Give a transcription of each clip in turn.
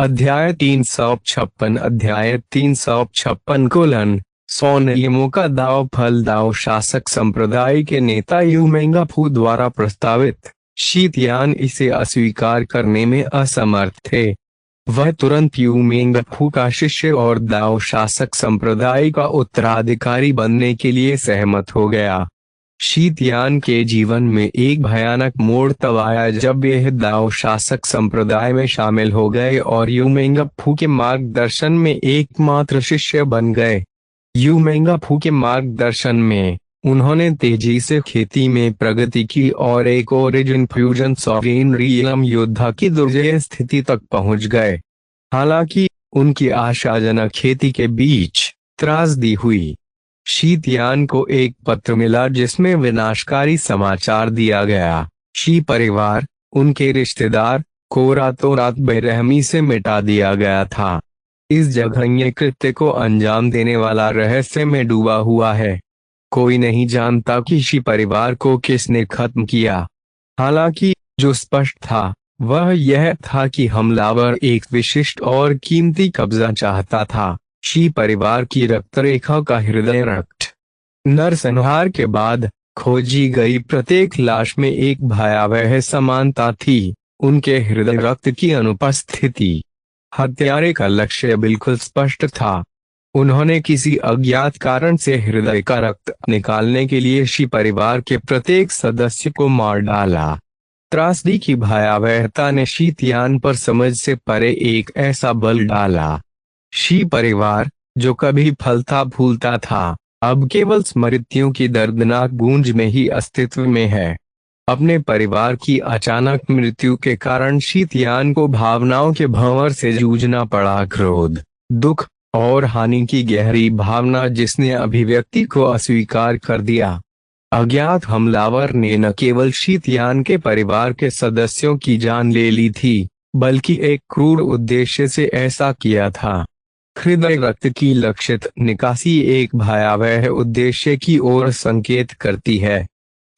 अध्याय 356 अध्याय 356 100 नियमों का दाव फल दाव शासक संप्रदाय के नेता यूमेंगा-फू द्वारा प्रस्तावित शीतयान इसे अस्वीकार करने में असमर्थ थे। वह तुरंत यूमेंगा-फू का शिष्य और दाव शासक संप्रदाय का उत्तराधिकारी बनने के लिए सहमत हो गया। शीतयान के जीवन में एक भयानक मोड़ तब आया जब यह दाव शासक संप्रदाय में शामिल हो गए और यूमेंगा-फू के मार्गदर्शन में एकमात्र शिष्य बन गए। यूमेंगा-फू के मार्गदर्शन में उन्होंने तेजी से खेती में प्रगति की और एक ओरिजिन फ्यूजन सॉवरेन रियलम योद्धा की दुर्जय स्थिति तक पहुंच गए। हालांकि उनकी आशाजनक खेती के बीच त्रासदी हुई। शीतयान को एक पत्र मिला जिसमें विनाशकारी समाचार दिया गया। शी परिवार, उनके रिश्तेदार को रातों रात बेरहमी से मिटा दिया गया था। इस जघन्य कृत्य को अंजाम देने वाला रहस्य में डूबा हुआ है। कोई नहीं जानता कि शी परिवार को किसने खत्म किया। हालांकि जो स्पष्ट था वह यह था कि हमलावर एक विशिष्ट और कीमती कब्जा चाहता था, शी परिवार की रक्तरेखा का हृदय रक्त। नरसंहार के बाद खोजी गई प्रत्येक लाश में एक भयावह समानता थी, उनके हृदय रक्त की अनुपस्थिति। हत्यारे का लक्ष्य बिल्कुल स्पष्ट था। उन्होंने किसी अज्ञात कारण से हृदय का रक्त निकालने के लिए शी परिवार के प्रत्येक सदस्य को मार डाला। त्रासदी की भयावहता ने शीतयान पर समझ से परे एक ऐसा बल डाला। शी परिवार, जो कभी फलता फूलता था, अब केवल स्मृतियों की दर्दनाक गूंज में ही अस्तित्व में है। अपने परिवार की अचानक मृत्यु के कारण शीतयान को भावनाओं के भंवर से जूझना पड़ा। क्रोध, दुख और हानि की गहरी भावना जिसने अभिव्यक्ति को अस्वीकार कर दिया। अज्ञात हमलावर ने न केवल शीतयान के परिवार के सदस्यों की जान ले ली थी, बल्कि एक क्रूर उद्देश्य से ऐसा किया था। हृदय रक्त की लक्षित निकासी एक भयावह उद्देश्य की ओर संकेत करती है।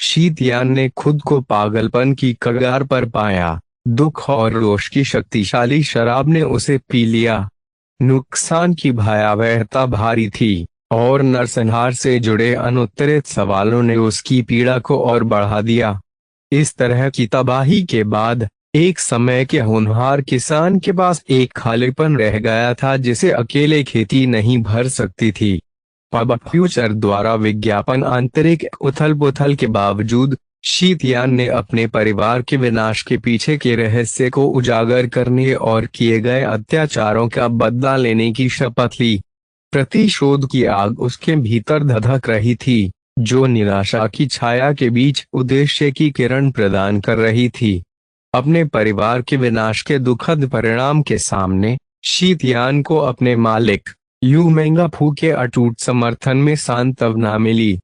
शीतयान ने खुद को पागलपन की कगार पर पाया। दुख और रोष की शक्तिशाली शराब ने उसे पी लिया। नुकसान की भयावहता भारी थी और नरसंहार से जुड़े अनुत्तरित सवालों ने उसकी पीड़ा को और बढ़ा दिया। इस तरह की तबाही के बाद एक समय के होनहार किसान के पास एक खालीपन रह गया था जिसे अकेले खेती नहीं भर सकती थी। पब फ्यूचर द्वारा विज्ञापन आंतरिक उथल पुथल के बावजूद शीतयान ने अपने परिवार के विनाश के पीछे के रहस्य को उजागर करने और किए गए अत्याचारों का बदला लेने की शपथ ली। प्रतिशोध की आग उसके भीतर धधक रही थी, जो निराशा की छाया के बीच उद्देश्य की किरण प्रदान कर रही थी। अपने परिवार के विनाश के दुखद परिणाम के सामने शीतयान को अपने मालिक यूमेंगा-फू के अटूट समर्थन में सांत्वना मिली।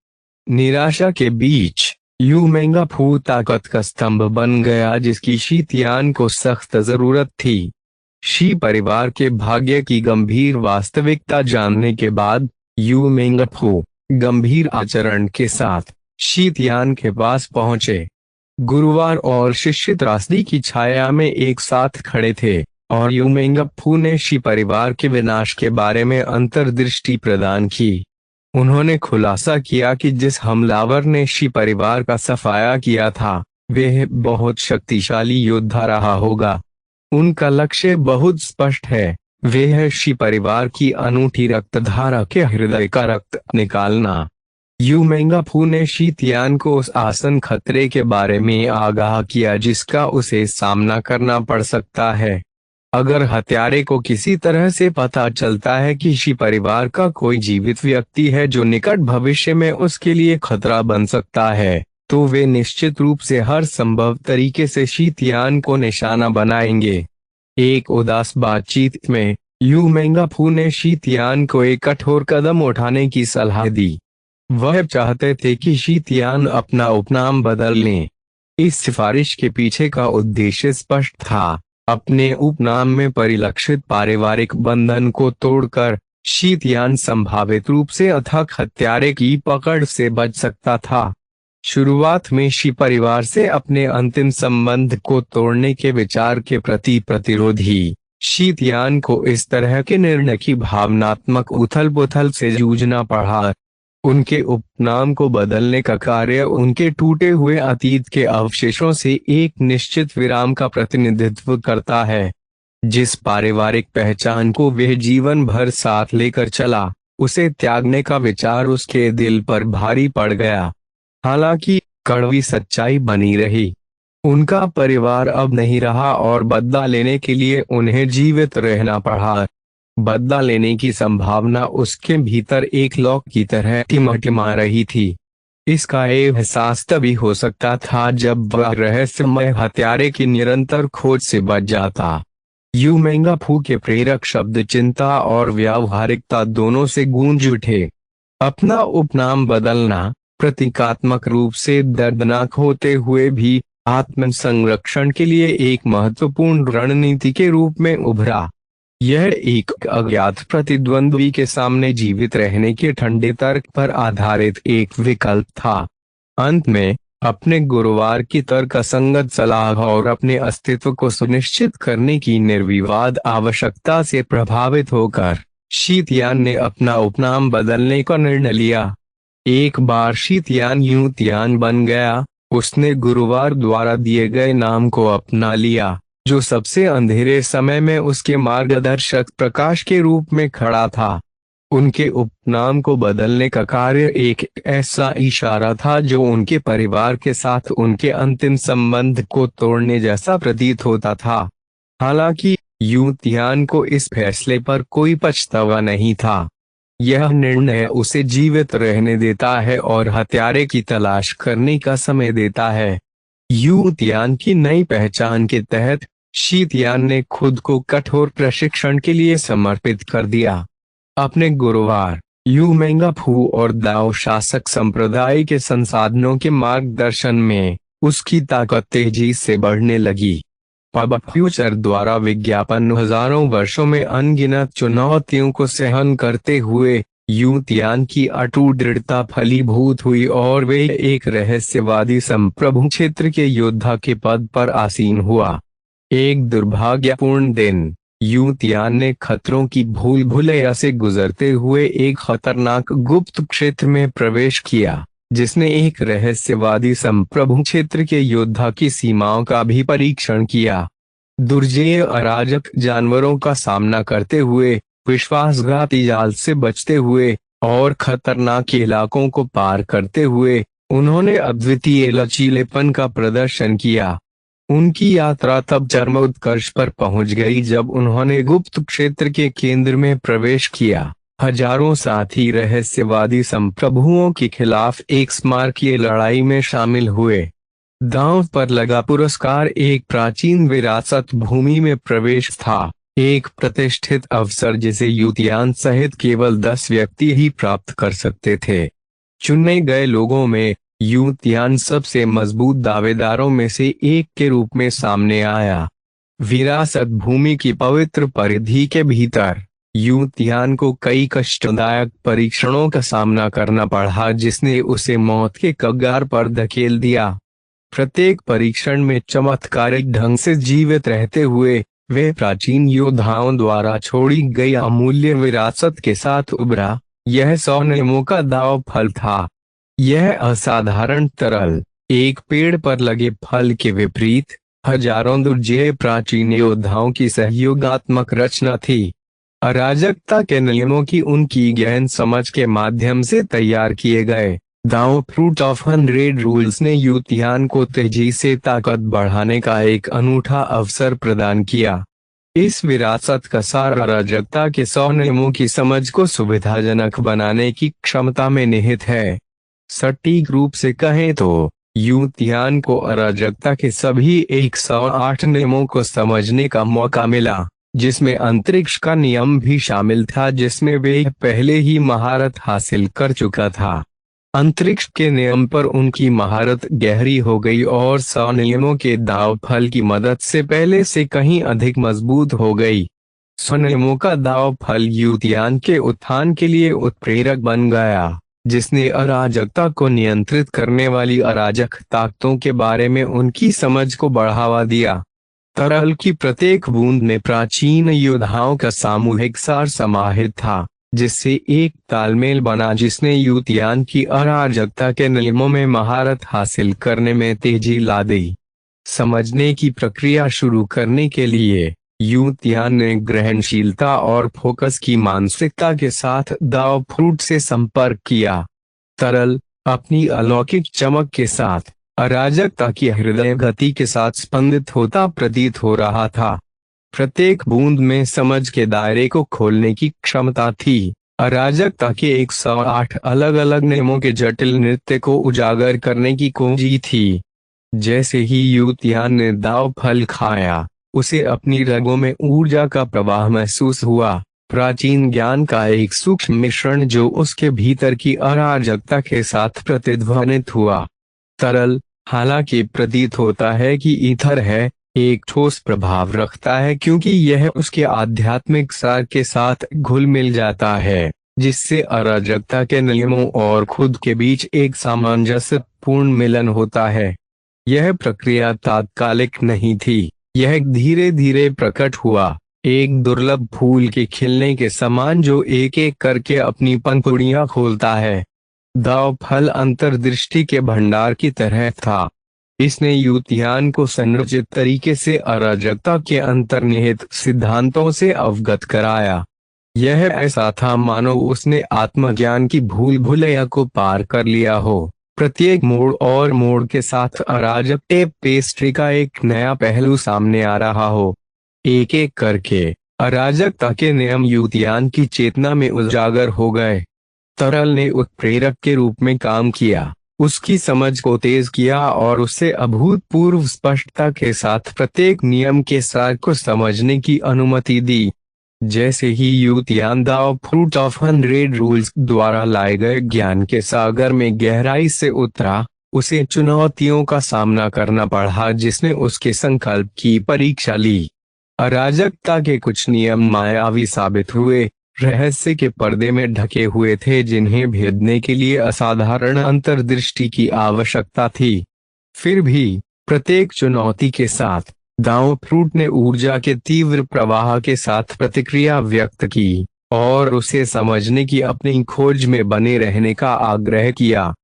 निराशा के बीच यूमेंगा-फू ताकत का स्तंभ बन गया जिसकी शीतयान को सख्त जरूरत थी। शी परिवार के भाग्य की गंभीर वास्तविकता जानने के बाद यूमेंगा-फू गंभीर आचरण के साथ शीतयान के पास पहुंचे। गुरुवार और शिष्य त्रासदी की छाया में एक साथ खड़े थे और यूमेंगा-फू ने शी परिवार के विनाश के बारे में अंतर्दृष्टि प्रदान की। उन्होंने खुलासा किया कि जिस हमलावर ने शी परिवार का सफाया किया था वह बहुत शक्तिशाली योद्धा रहा होगा। उनका लक्ष्य बहुत स्पष्ट है, वह है शी परिवार की अनूठी रक्तधारा के हृदय का रक्त निकालना। यूमेंगा-फू ने शीतयान को उस आसन खतरे के बारे में आगाह किया जिसका उसे सामना करना पड़ सकता है। अगर हत्यारे को किसी तरह से पता चलता है कि शी परिवार का कोई जीवित व्यक्ति है जो निकट भविष्य में उसके लिए खतरा बन सकता है, तो वे निश्चित रूप से हर संभव तरीके से शीतयान को निशाना बनाएंगे। एक उदास बातचीत में यूमेंगा-फू ने शीतयान को एक कठोर कदम उठाने की सलाह दी। वह चाहते थे कि शीतयान अपना उपनाम बदल लें। इस सिफारिश के पीछे का उद्देश्य स्पष्ट था। अपने उपनाम में परिलक्षित पारिवारिक बंधन को तोड़कर शीतयान संभावित रूप से अथक हत्यारे की पकड़ से बच सकता था। शुरुआत में शी परिवार से अपने अंतिम संबंध को तोड़ने के विचार के प्रति प्रतिरोधी शीतयान को इस तरह के निर्णय की भावनात्मक उथल पुथल से जूझना पड़ा। उनके उपनाम को बदलने का कार्य उनके टूटे हुए अतीत के अवशेषों से एक निश्चित विराम का प्रतिनिधित्व करता है। जिस पारिवारिक पहचान को वह जीवन भर साथ लेकर चला, उसे त्यागने का विचार उसके दिल पर भारी पड़ गया। हालांकि कड़वी सच्चाई बनी रही, उनका परिवार अब नहीं रहा और बदला लेने के लिए उन्हें जीवित रहना पड़ा। बदला लेने की संभावना उसके भीतर एक लौ की तरह टिमटिमा रही थी। इसका एहसास तभी हो सकता था जब वह रहस्यमय हत्यारे की निरंतर खोज से बच जाता। यू मेंगा फू के प्रेरक शब्द चिंता और व्यावहारिकता दोनों से गूंज उठे। अपना उपनाम बदलना प्रतीकात्मक रूप से दर्दनाक होते हुए भी आत्म संरक्षण के लिए एक महत्वपूर्ण रणनीति के रूप में उभरा। यह एक अज्ञात प्रतिद्वंद्वी के सामने जीवित रहने के ठंडे तर्क पर आधारित एक विकल्प था। अंत में अपने गुरुवार की तर्कसंगत सलाह और अपने अस्तित्व को सुनिश्चित करने की निर्विवाद आवश्यकता से प्रभावित होकर शीतयान ने अपना उपनाम बदलने का निर्णय लिया। एक बार शीतयान यूतियान बन गया, उसने गुरुवार द्वारा दिए गए नाम को अपना लिया, जो सबसे अंधेरे समय में उसके मार्गदर्शक प्रकाश के रूप में खड़ा था। उनके उपनाम को बदलने का कार्य एक ऐसा इशारा था जो उनके परिवार के साथ उनके अंतिम संबंध को तोड़ने जैसा प्रतीत होता था। हालांकि यूतियान को इस फैसले पर कोई पछतावा नहीं था। यह निर्णय उसे जीवित रहने देता है और हत्यारे की तलाश करने का समय देता है। यूतियान की नई पहचान के तहत शीतयान ने खुद को कठोर प्रशिक्षण के लिए समर्पित कर दिया। अपने गुरुवार, यू मेंगा फू और दाओ शासक संप्रदाय के संसाधनों के मार्गदर्शन में उसकी ताकत तेजी से बढ़ने लगी। पब फ्यूचर द्वारा विज्ञापन हजारों वर्षों में अनगिनत चुनौतियों को सहन करते हुए यूतियान की अटूट दृढ़ता फलीभूत हुई और वे एक रहस्यवादी संप्रभु क्षेत्र के योद्धा के पद पर आसीन हुआ। एक दुर्भाग्यपूर्ण दिन, यूतियान ने खतरों की भूल भुलैया से गुजरते हुए एक खतरनाक गुप्त क्षेत्र में प्रवेश किया, जिसने एक रहस्यवादी संप्रभु क्षेत्र के योद्धा की सीमाओं का भी परीक्षण किया। दुर्जेय अराजक जानवरों का सामना करते हुए, विश्वासघाती जाल से बचते हुए और खतरनाक इलाकों को पार करते हुए उन्होंने अद्वितीय लचीलेपन का प्रदर्शन किया। उनकी यात्रा तब चरम उत्कर्ष पर पहुंच गई जब उन्होंने गुप्त क्षेत्र के केंद्र में प्रवेश किया। हजारों साथी रहस्यवादी संप्रभुओं के खिलाफ एक स्मारकीय लड़ाई में शामिल हुए। दांव पर लगा पुरस्कार एक प्राचीन विरासत भूमि में प्रवेश था, एक प्रतिष्ठित अवसर जिसे यूतियान सहित केवल 10 व्यक्ति ही प्राप्त कर सकते थे। चुने गए लोगों में यूतियान सबसे मजबूत दावेदारों में से एक के रूप में सामने आया। विरासत भूमि की पवित्र परिधि के भीतर यूतियान को कई कष्टदायक परीक्षणों का सामना करना पड़ा, जिसने उसे मौत के कगार पर धकेल दिया। प्रत्येक परीक्षण में चमत्कारिक ढंग से जीवित रहते हुए वे प्राचीन योद्धाओं द्वारा छोड़ी गई अमूल्य विरासत के साथ उभरा। यह 100 नियमों का दाव फल था। यह असाधारण तरल, एक पेड़ पर लगे फल के विपरीत हजारों दुर्जेय प्राचीन योद्धाओं की सहयोगात्मक रचना थी। अराजकता के नियमों की उनकी गहन समझ के माध्यम से तैयार किए गए दाव फ्रूट ऑफ 100 रूल्स ने यूतियान को तेजी से ताकत बढ़ाने का एक अनूठा अवसर प्रदान किया। इस विरासत का सार अराजकता के 100 नियमों की समझ को सुविधाजनक बनाने की क्षमता में निहित है। सटीक रूप से कहें तो यूतियान को अराजकता के सभी 108 नियमों को समझने का मौका मिला, जिसमें अंतरिक्ष का नियम भी शामिल था, जिसमें वे पहले ही महारत हासिल कर चुका था। अंतरिक्ष के नियम पर उनकी महारत गहरी हो गई और 100 नियमों के दाव फल की मदद से पहले से कहीं अधिक मजबूत हो गई। 100 नियमों का दाव फल यूतियान के उत्थान के लिए उत्प्रेरक बन गया, जिसने अराजकता को नियंत्रित करने वाली अराजक ताकतों के बारे में उनकी समझ को बढ़ावा दिया। तरल की प्रत्येक बूंद में प्राचीन योद्धाओं का सामूहिक सार समाहित था, जिससे एक तालमेल बना जिसने यूतियान की अराजकता के नियमों में महारत हासिल करने में तेजी ला दी। समझने की प्रक्रिया शुरू करने के लिए यूतियान ने ग्रहणशीलता और फोकस की मानसिकता के साथ दाओ फ्रूट से संपर्क किया। तरल अपनी अलौकिक चमक के साथ अराजकता की हृदय गति के साथ स्पंदित होता प्रतीत हो रहा था। प्रत्येक बूंद में समझ के दायरे को खोलने की क्षमता थी। अराजकता के 108 अलग अलग नियमों के जटिल नृत्य को उजागर करने की कुंजी थी। जैसे ही यूतियान ने दाव फल खाया, उसे अपनी रगों में ऊर्जा का प्रवाह महसूस हुआ, प्राचीन ज्ञान का एक सूक्ष्म मिश्रण जो उसके भीतर की अराजकता के साथ प्रतिध्वनित हुआ। तरल, हालांकि प्रतीत होता है कि ईथर है, एक ठोस प्रभाव रखता है क्योंकि यह उसके आध्यात्मिक सार के साथ घुल मिल जाता है, जिससे अराजकता के नियमों और खुद के बीच एक सामंजस्यपूर्ण मिलन होता है। यह प्रक्रिया तात्कालिक नहीं थी, यह धीरे धीरे प्रकट हुआ, एक दुर्लभ फूल के खिलने के समान जो एक एक करके अपनी पंखुड़ियां खोलता है। दाव फल अंतर्दृष्टि के भंडार की तरह था। इसने यूतियान को संरचित तरीके से अराजकता के अंतर्निहित सिद्धांतों से अवगत कराया। यह ऐसा था मानो उसने आत्मज्ञान की भूल भुलैया को पार कर लिया हो। प्रत्येक मोड़ और मोड़ के साथ अराजक टेप पेस्ट्री का एक नया पहलू सामने आ रहा हो। एक एक करके अराजकता के नियम यूतियान की चेतना में उजागर हो गए। तरल ने उत्प्रेरक के रूप में काम किया, उसकी समझ को तेज किया और उसे अभूतपूर्व स्पष्टता के साथ प्रत्येक नियम के सार को समझने की अनुमति दी। जैसे ही यूतियान दाओ फ्रूट ऑफ 100 रूल्स द्वारा लाए गए ज्ञान के सागर में गहराई से उतरा, उसे चुनौतियों का सामना करना पड़ा जिसने उसके संकल्प की परीक्षा ली। अराजकता के कुछ नियम मायावी साबित हुए, रहस्य के पर्दे में ढके हुए थे जिन्हें भेदने के लिए असाधारण अंतर्दृष्टि की आवश्यकता थी। फिर भी प्रत्येक चुनौती के साथ दाओ फ्रूट ने ऊर्जा के तीव्र प्रवाह के साथ प्रतिक्रिया व्यक्त की और उसे समझने की अपनी खोज में बने रहने का आग्रह किया।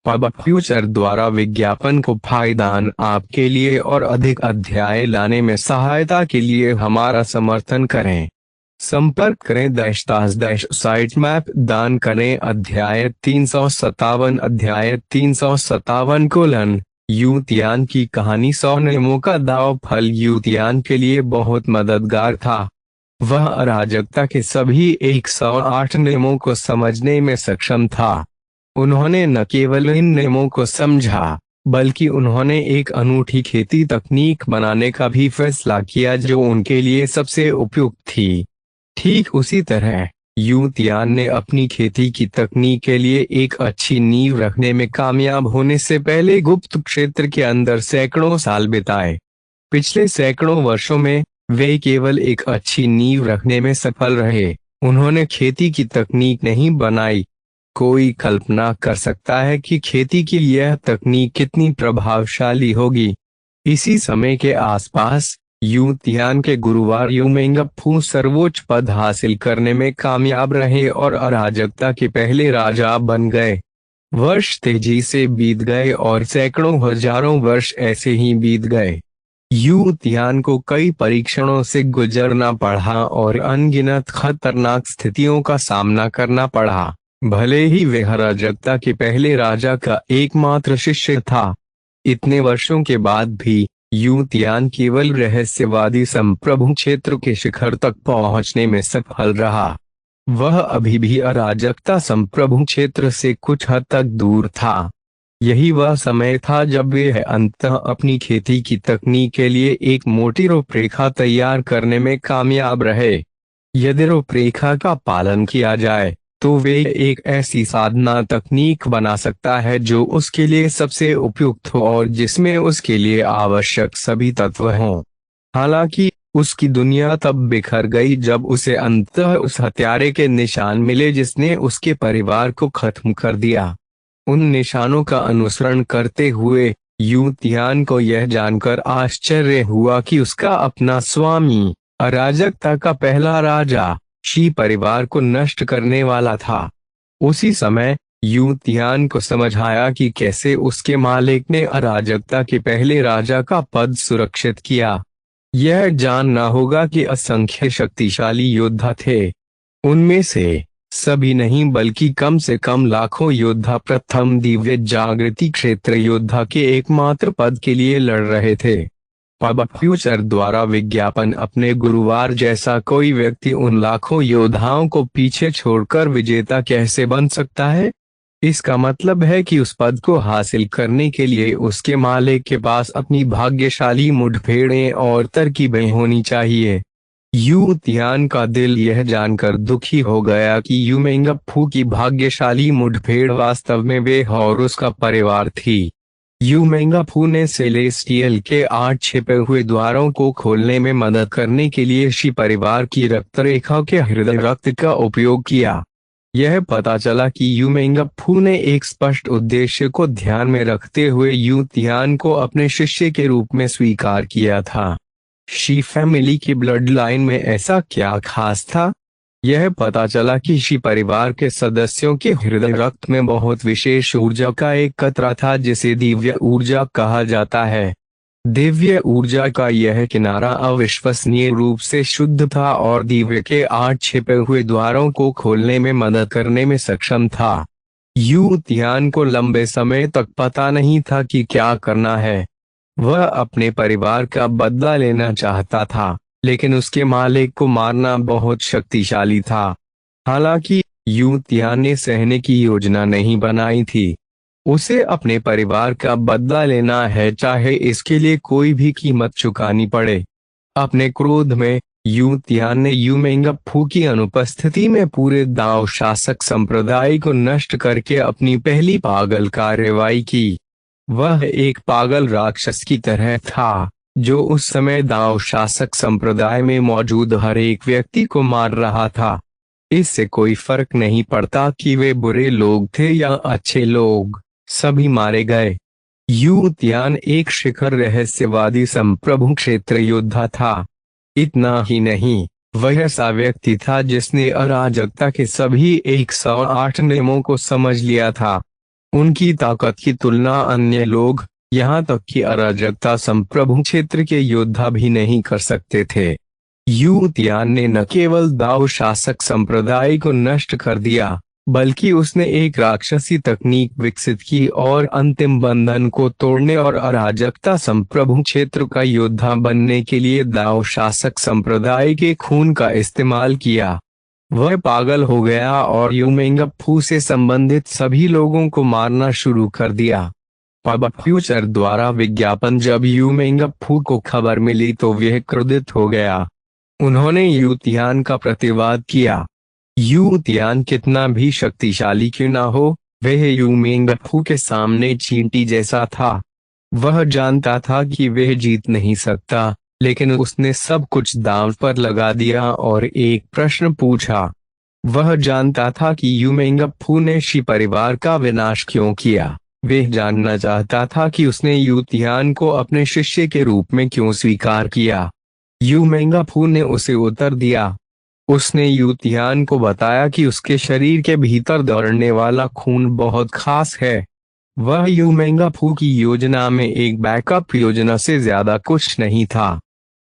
पब फ्यूचर द्वारा विज्ञापन को फायदान आपके लिए और अधिक अध्याय लाने में सहायता के लिए हमारा समर्थन करें। संपर्क करें _साइटमैप दान करें। अध्याय 357 यूतियान की कहानी 100 नियमों का दाव फल यूतियान के लिए बहुत मददगार था। वह अराजकता के सभी 108 नियमों को समझने में सक्षम था। उन्होंने न केवल इन नियमों को समझा, बल्कि उन्होंने एक अनूठी खेती तकनीक बनाने का भी फैसला किया जो उनके लिए सबसे उपयुक्त थी। ठीक उसी तरह यूतियान ने अपनी खेती की तकनीक के लिए एक अच्छी नींव रखने में कामयाब होने से पहले गुप्त क्षेत्र के अंदर सैकड़ों साल बिताए। पिछले सैकड़ों वर्षों में वे केवल एक अच्छी नींव रखने में सफल रहे, उन्होंने खेती की तकनीक नहीं बनाई। कोई कल्पना कर सकता है कि खेती की यह तकनीक कितनी प्रभावशाली होगी। इसी समय के आसपास यूतियान के गुरुवार यूमेंगफू सर्वोच्च पद हासिल करने में कामयाब रहे और अराजकता के पहले राजा बन गए। वर्ष तेजी से बीत गए और सैकड़ों हजारों वर्ष ऐसे ही बीत गए। यूतियान को कई परीक्षणों से गुजरना पड़ा और अनगिनत खतरनाक स्थितियों का सामना करना पड़ा। भले ही वह अराजकता के पहले राजा का एकमात्र शिष्य था, इतने वर्षों के बाद भी यूतियान केवल रहस्यवादी संप्रभु क्षेत्र के शिखर तक पहुंचने में सफल रहा। वह अभी भी अराजकता संप्रभु क्षेत्र से कुछ हद तक दूर था। यही वह समय था जब वे अंततः अपनी खेती की तकनीक के लिए एक मोटी रूपरेखा तैयार करने में कामयाब रहे। यदि रूपरेखा का पालन किया जाए तो वे एक ऐसी साधना तकनीक बना सकता है जो उसके लिए सबसे उपयुक्त हो और जिसमें उसके लिए आवश्यक सभी तत्व हों। हालांकि उसकी दुनिया तब बिखर गई जब उसे अंततः उस हत्यारे के निशान मिले जिसने उसके परिवार को खत्म कर दिया। उन निशानों का अनुसरण करते हुए यू तियान को यह जानकर आश्चर्य हुआ कि उसका अपना स्वामी अराजकता का पहला राजा शी परिवार को नष्ट करने वाला था। उसी समय यू तियान को समझ आया कि कैसे उसके मालिक ने अराजकता के पहले राजा का पद सुरक्षित किया। यह जानना होगा कि असंख्य शक्तिशाली योद्धा थे, उनमें से सभी नहीं बल्कि कम से कम लाखों योद्धा प्रथम दिव्य जागृति क्षेत्र योद्धा के एकमात्र पद के लिए लड़ रहे थे। अब फ्यूचर द्वारा विज्ञापन अपने गुरुवार जैसा कोई व्यक्ति उन लाखों योद्धाओं को पीछे छोड़कर विजेता कैसे बन सकता है? इसका मतलब है कि उस पद को हासिल करने के लिए उसके मालिक के पास अपनी भाग्यशाली मुठभेड़ें और तरकीबें होनी चाहिए। यू तियान का दिल यह जानकर दुखी हो गया कि यूमेंगफू की भाग्यशाली मुठभेड़ वास्तव में वे और उसका परिवार थी। यूमेंगफू ने सेलेस्टियल के 8 छिपे हुए द्वारों को खोलने में मदद करने के लिए शी परिवार की रक्त रेखा के हृदय रक्त का उपयोग किया। यह पता चला कि यूमेंगफू ने एक स्पष्ट उद्देश्य को ध्यान में रखते हुए यू तियान को अपने शिष्य के रूप में स्वीकार किया था। शी फैमिली की ब्लड लाइन में ऐसा क्या खास था? यह पता चला कि शी परिवार के सदस्यों के हृदय रक्त में बहुत विशेष ऊर्जा का एक कतरा था जिसे दिव्य ऊर्जा कहा जाता है। दिव्य ऊर्जा का यह किनारा अविश्वसनीय रूप से शुद्ध था और दिव्य के 8 छिपे हुए द्वारों को खोलने में मदद करने में सक्षम था। यू तियान को लंबे समय तक पता नहीं था कि क्या करना है। वह अपने परिवार का बदला लेना चाहता था, लेकिन उसके मालिक को मारना बहुत शक्तिशाली था। हालांकि यू तियान ने सहने की योजना नहीं बनाई थी। उसे अपने परिवार का बदला लेना है, चाहे इसके लिए कोई भी कीमत चुकानी पड़े। अपने क्रोध में यू तियान ने यूमेंगफू की अनुपस्थिति में पूरे दाओ शासक संप्रदाय को नष्ट करके अपनी पहली पागल कार्रवाई की। वह एक पागल राक्षस की तरह था जो उस समय दाओ शासक संप्रदाय में मौजूद हर एक व्यक्ति को मार रहा था। इससे कोई फर्क नहीं पड़ता कि वे बुरे लोग थे या अच्छे लोग, सभी मारे गए। यू तियान एक शिखर रहस्यवादी संप्रभु क्षेत्र योद्धा था। इतना ही नहीं, वह ऐसा व्यक्ति था जिसने अराजकता के सभी 108 नियमों को समझ लिया था। उनकी ताकत की तुलना अन्य लोग, यहाँ तक कि अराजकता संप्रभु क्षेत्र के योद्धा भी नहीं कर सकते थे। यू तियान ने न केवल दाओ शासक संप्रदाय को नष्ट कर दिया, बल्कि उसने एक राक्षसी तकनीक विकसित की और अंतिम बंधन को तोड़ने और अराजकता संप्रभु क्षेत्र का योद्धा बनने के लिए दाओ शासक संप्रदाय के खून का इस्तेमाल किया। वह पागल हो गया और यूमेंगफू से संबंधित सभी लोगों को मारना शुरू कर दिया। अब फ्यूचर द्वारा विज्ञापन जब यूमेंगफू को खबर मिली तो वह क्रोधित हो गया। उन्होंने यू तियान का प्रतिवाद किया। यू तियान कितना भी शक्तिशाली क्यों ना हो, वह यूमेंगफू के सामने चींटी जैसा था। वह जानता था कि वह जीत नहीं सकता, लेकिन उसने सब कुछ दांव पर लगा दिया और एक प्रश्न पूछा। वह जानता था कि यूमेंगफू ने शी परिवार का विनाश क्यों किया। वह जानना चाहता था कि उसने यू तियान को अपने शिष्य के रूप में क्यों स्वीकार किया। यूमेंगफू ने उसे उत्तर दिया। उसने यू तियान को बताया कि उसके शरीर के भीतर दौड़ने वाला खून बहुत खास है। वह यूमेंगफू की योजना में एक बैकअप योजना से ज्यादा कुछ नहीं था।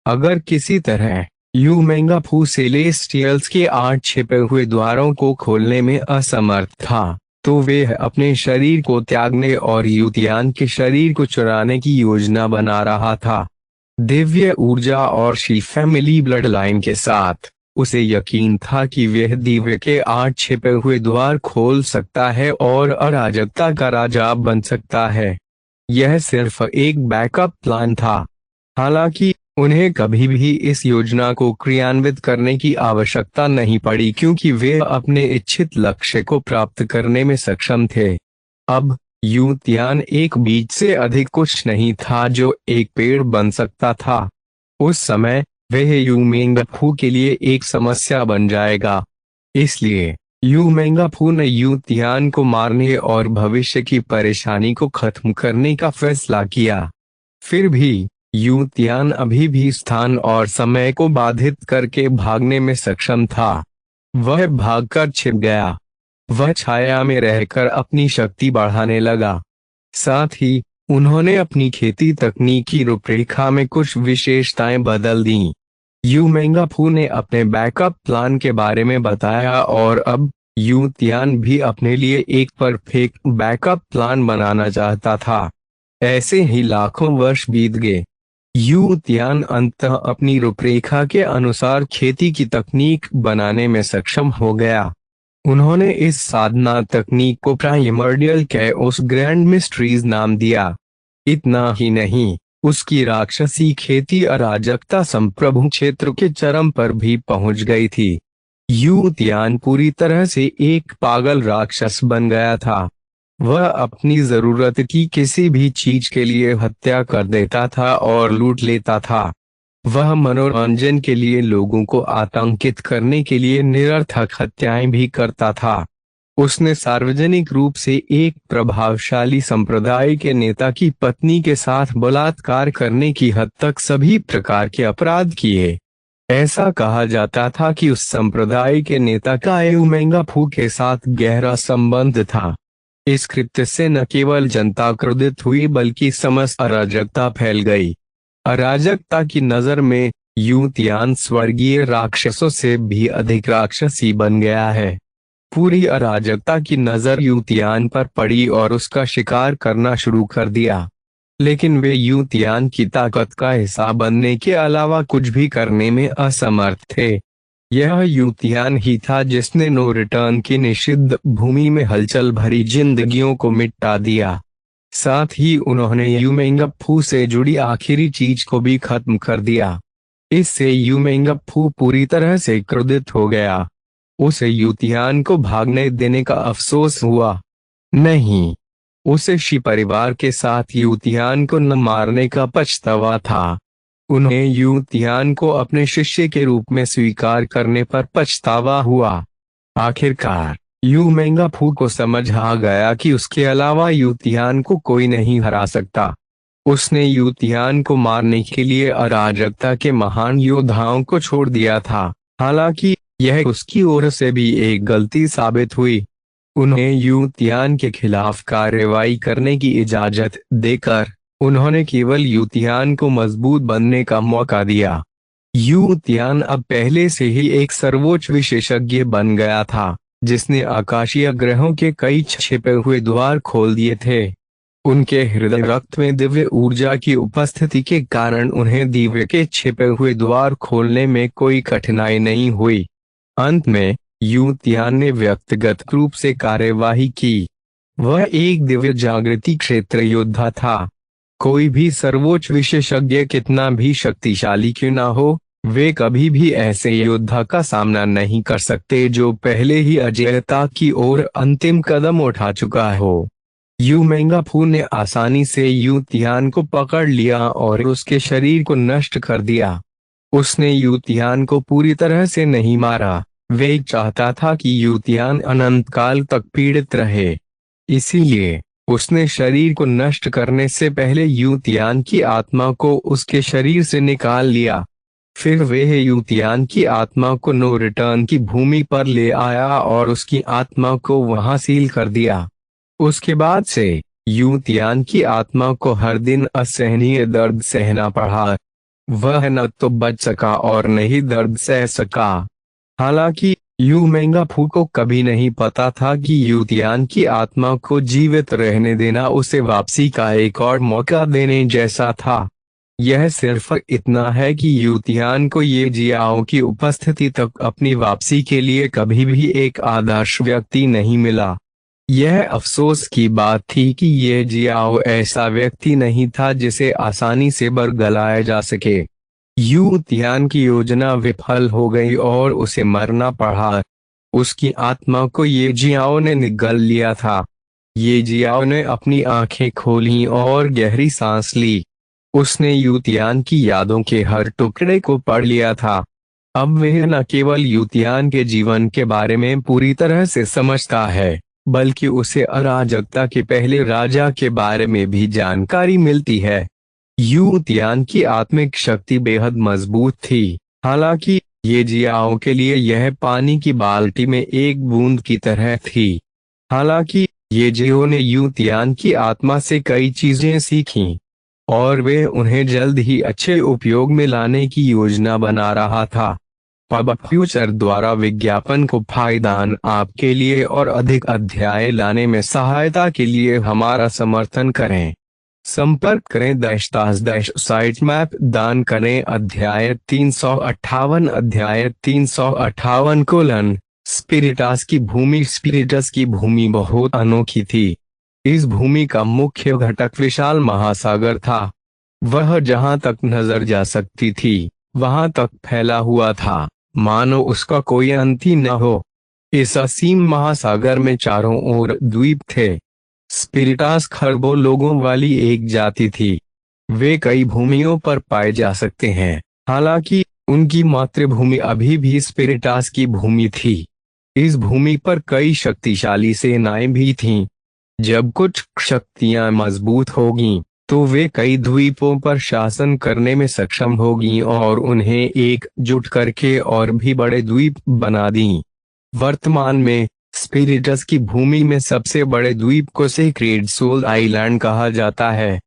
अगर किसी तरह यूमेंगफू सेलेस्टियल्स के 8 छिपे हुए द्वारों को खोलने में असमर्थ था, तो वे अपने शरीर को त्यागने और यू तियान के शरीर को चुराने की योजना बना रहा था। दिव्य ऊर्जा और शी फैमिली ब्लड लाइन के साथ उसे यकीन था कि वह दिव्य के 8 छिपे हुए द्वार खोल सकता है और अराजकता का राजा बन सकता है। यह सिर्फ एक बैकअप प्लान था। हालांकि उन्हें कभी भी इस योजना को क्रियान्वित करने की आवश्यकता नहीं पड़ी, क्योंकि वे अपने इच्छित लक्ष्य को प्राप्त करने में सक्षम थे। अब यू तियान एक बीज से अधिक कुछ नहीं था जो एक पेड़ बन सकता था। उस समय वह यूमेंगफू के लिए एक समस्या बन जाएगा। इसलिए यू मेंगाफू ने यू तियान को मारने और भविष्य की परेशानी को खत्म करने का फैसला किया। फिर भी यू तियान अभी भी स्थान और समय को बाधित करके भागने में सक्षम था। वह भागकर छिप गया। वह छाया में रहकर अपनी शक्ति बढ़ाने लगा। साथ ही उन्होंने अपनी खेती तकनीकी रूपरेखा में कुछ विशेषताएं बदल दी। यू मेंगाफू ने अपने बैकअप प्लान के बारे में बताया और अब यू तियान भी अपने लिए एक परफेक्ट बैकअप प्लान बनाना चाहता था। ऐसे ही लाखों वर्ष बीत गए। यू तियान अंततः अपनी रूपरेखा के अनुसार खेती की तकनीक बनाने में सक्षम हो गया। उन्होंने इस साधना तकनीक को प्राइमर्डियल कैओस ग्रैंड मिस्ट्रीज नाम दिया। इतना ही नहीं, उसकी राक्षसी खेती अराजकता संप्रभु क्षेत्र के चरम पर भी पहुंच गई थी। यू तियान पूरी तरह से एक पागल राक्षस बन गया था। वह अपनी जरूरत की किसी भी चीज के लिए हत्या कर देता था और लूट लेता था। वह मनोरंजन के लिए लोगों को आतंकित करने के लिए निरर्थक हत्याएं भी करता था। उसने सार्वजनिक रूप से एक प्रभावशाली संप्रदाय के नेता की पत्नी के साथ बलात्कार करने की हद तक सभी प्रकार के अपराध किए। ऐसा कहा जाता था कि उस संप्रदाय के नेता का यू मेंगाफू के साथ गहरा संबंध था। इस कृत्य से न केवल जनता क्रोधित हुई बल्कि समस्त अराजकता फैल गई। अराजकता की नजर में यू तियान स्वर्गीय राक्षसों से भी अधिक राक्षसी बन गया है। पूरी अराजकता की नजर यू तियान पर पड़ी और उसका शिकार करना शुरू कर दिया। लेकिन वे यू तियान की ताकत का हिस्सा बनने के अलावा कुछ भी करने में असमर्थ थे। यह यू तियान ही था जिसने नो रिटर्न की निषिद्ध भूमि में हलचल भरी जिंदगियों को मिटा दिया। साथ ही उन्होंने यू मेंगाफू से जुड़ी आखिरी चीज को भी खत्म कर दिया। इससे यू मेंगाफू पूरी तरह से क्रोधित हो गया। उसे यू तियान को भागने देने का अफसोस हुआ। नहीं, उसे शी परिवार के साथ यू तियान को न मारने का पछतावा था। उन्हें यू तियान को अपने शिष्य के रूप में स्वीकार करने पर पछतावा हुआ। आखिरकार यू मेंगाफू को समझ आ गया कि उसके अलावा यू तियान को कोई नहीं हरा सकता। उसने यू तियान को मारने के लिए अराजकता के महान योद्धाओं को छोड़ दिया था। हालांकि यह उसकी ओर से भी एक गलती साबित हुई। उन्हें यू तियान के खिलाफ कार्रवाई करने की इजाजत देकर उन्होंने केवल यू तियान को मजबूत बनने का मौका दिया। यू तियान अब पहले से ही एक सर्वोच्च विशेषज्ञ बन गया था, जिसने आकाशीय ग्रहों के कई छिपे हुए द्वार खोल दिए थे। उनके हृदय रक्त में दिव्य ऊर्जा की उपस्थिति के कारण उन्हें दिव्य के छिपे हुए द्वार खोलने में कोई कठिनाई नहीं हुई। अंत में यू तियान ने व्यक्तिगत रूप से कार्यवाही की। वह एक दिव्य जागृति क्षेत्र योद्धा था। कोई भी सर्वोच्च विशेषज्ञ कितना भी शक्तिशाली क्यों ना हो, वे कभी भी ऐसे योद्धा का सामना नहीं कर सकते जो पहले ही अजेयता की ओर अंतिम कदम उठा चुका हो। यू मेंगाफू ने आसानी से यू तियान को पकड़ लिया और उसके शरीर को नष्ट कर दिया। उसने यू तियान को पूरी तरह से नहीं मारा। वे चाहता था कि यू तियान अनंत काल तक पीड़ित रहे। इसीलिए उसने शरीर को नष्ट करने से पहले यू तियान की आत्मा को उसके शरीर से निकाल लिया। फिर वह यू तियान की आत्मा को नो रिटर्न की भूमि पर ले आया और उसकी आत्मा को वहां सील कर दिया। उसके बाद से यू तियान की आत्मा को हर दिन असहनीय दर्द सहना पड़ा। वह न तो बच सका और न ही दर्द सह सका। हालांकि यू मेंगाफू को कभी नहीं पता था कि यू तियान की आत्मा को जीवित रहने देना उसे वापसी का एक और मौका देने जैसा था। यह सिर्फ इतना है कि यू तियान को ये जियाओ की उपस्थिति तक अपनी वापसी के लिए कभी भी एक आदर्श व्यक्ति नहीं मिला। यह अफसोस की बात थी कि ये जियाओ ऐसा व्यक्ति नहीं था जिसे आसानी से बरगलाया जा सके। यू तियान की योजना विफल हो गई और उसे मरना पड़ा। उसकी आत्मा को ये जियाओ ने निगल लिया था। ये जियाओ ने अपनी आंखें खोली और गहरी सांस ली। उसने यू तियान की यादों के हर टुकड़े को पढ़ लिया था। अब वह न केवल यूतियान के जीवन के बारे में पूरी तरह से समझता है, बल्कि उसे अराजकता के पहले राजा के बारे में भी जानकारी मिलती है। यूतियान की आत्मिक शक्ति बेहद मजबूत थी, हालांकि ये जियाओं के लिए यह पानी की बाल्टी में एक बूंद की तरह थी। हालांकि ये जियो ने यूतियान की आत्मा से कई चीजें सीखीं, और वे उन्हें जल्द ही अच्छे उपयोग में लाने की योजना बना रहा था। पब फ्यूचर द्वारा विज्ञापन को फायदान आपके लिए और अधिक अध्याय लाने में सहायता के लिए हमारा समर्थन करें। संपर्क करें -- मैप दान करें। अध्याय 358 स्पिरिटास की भूमि। स्पिरिटस की भूमि बहुत अनोखी थी। इस भूमि का मुख्य घटक विशाल महासागर था। वह जहां तक नजर जा सकती थी वहां तक फैला हुआ था, मानो उसका कोई अंत ही न हो। इस असीम महासागर में चारों ओर द्वीप थे। स्पिरिटास खरबों लोगों वाली एक जाति थी। वे कई भूमियों पर पाए जा सकते हैं, हालांकि उनकी मातृभूमि अभी भी स्पिरिटास की भूमि थी। इस भूमि पर कई शक्तिशाली सेनाएं भी थीं। जब कुछ शक्तियां मजबूत होंगी तो वे कई द्वीपों पर शासन करने में सक्षम होगी और उन्हें एकजुट करके और भी बड़े द्वीप बना दी। वर्तमान में स्पिरिटस की भूमि में सबसे बड़े द्वीप को सेक्रेड सोल आइलैंड कहा जाता है।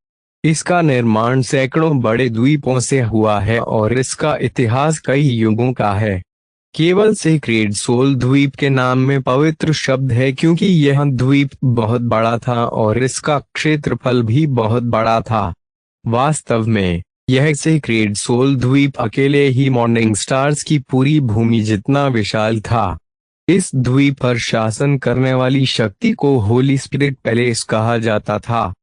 इसका निर्माण सैकड़ों बड़े द्वीपों से हुआ है और इसका इतिहास कई युगों का है। केवल सेक्रेड सोल द्वीप के नाम में पवित्र शब्द है, क्योंकि यह द्वीप बहुत बड़ा था और इसका क्षेत्रफल भी बहुत बड़ा था। वास्तव में यह सेक्रेड सोल द्वीप अकेले ही मॉर्निंग स्टार्स की पूरी भूमि जितना विशाल था। इस द्वीप पर शासन करने वाली शक्ति को होली स्पिरिट पैलेस कहा जाता था।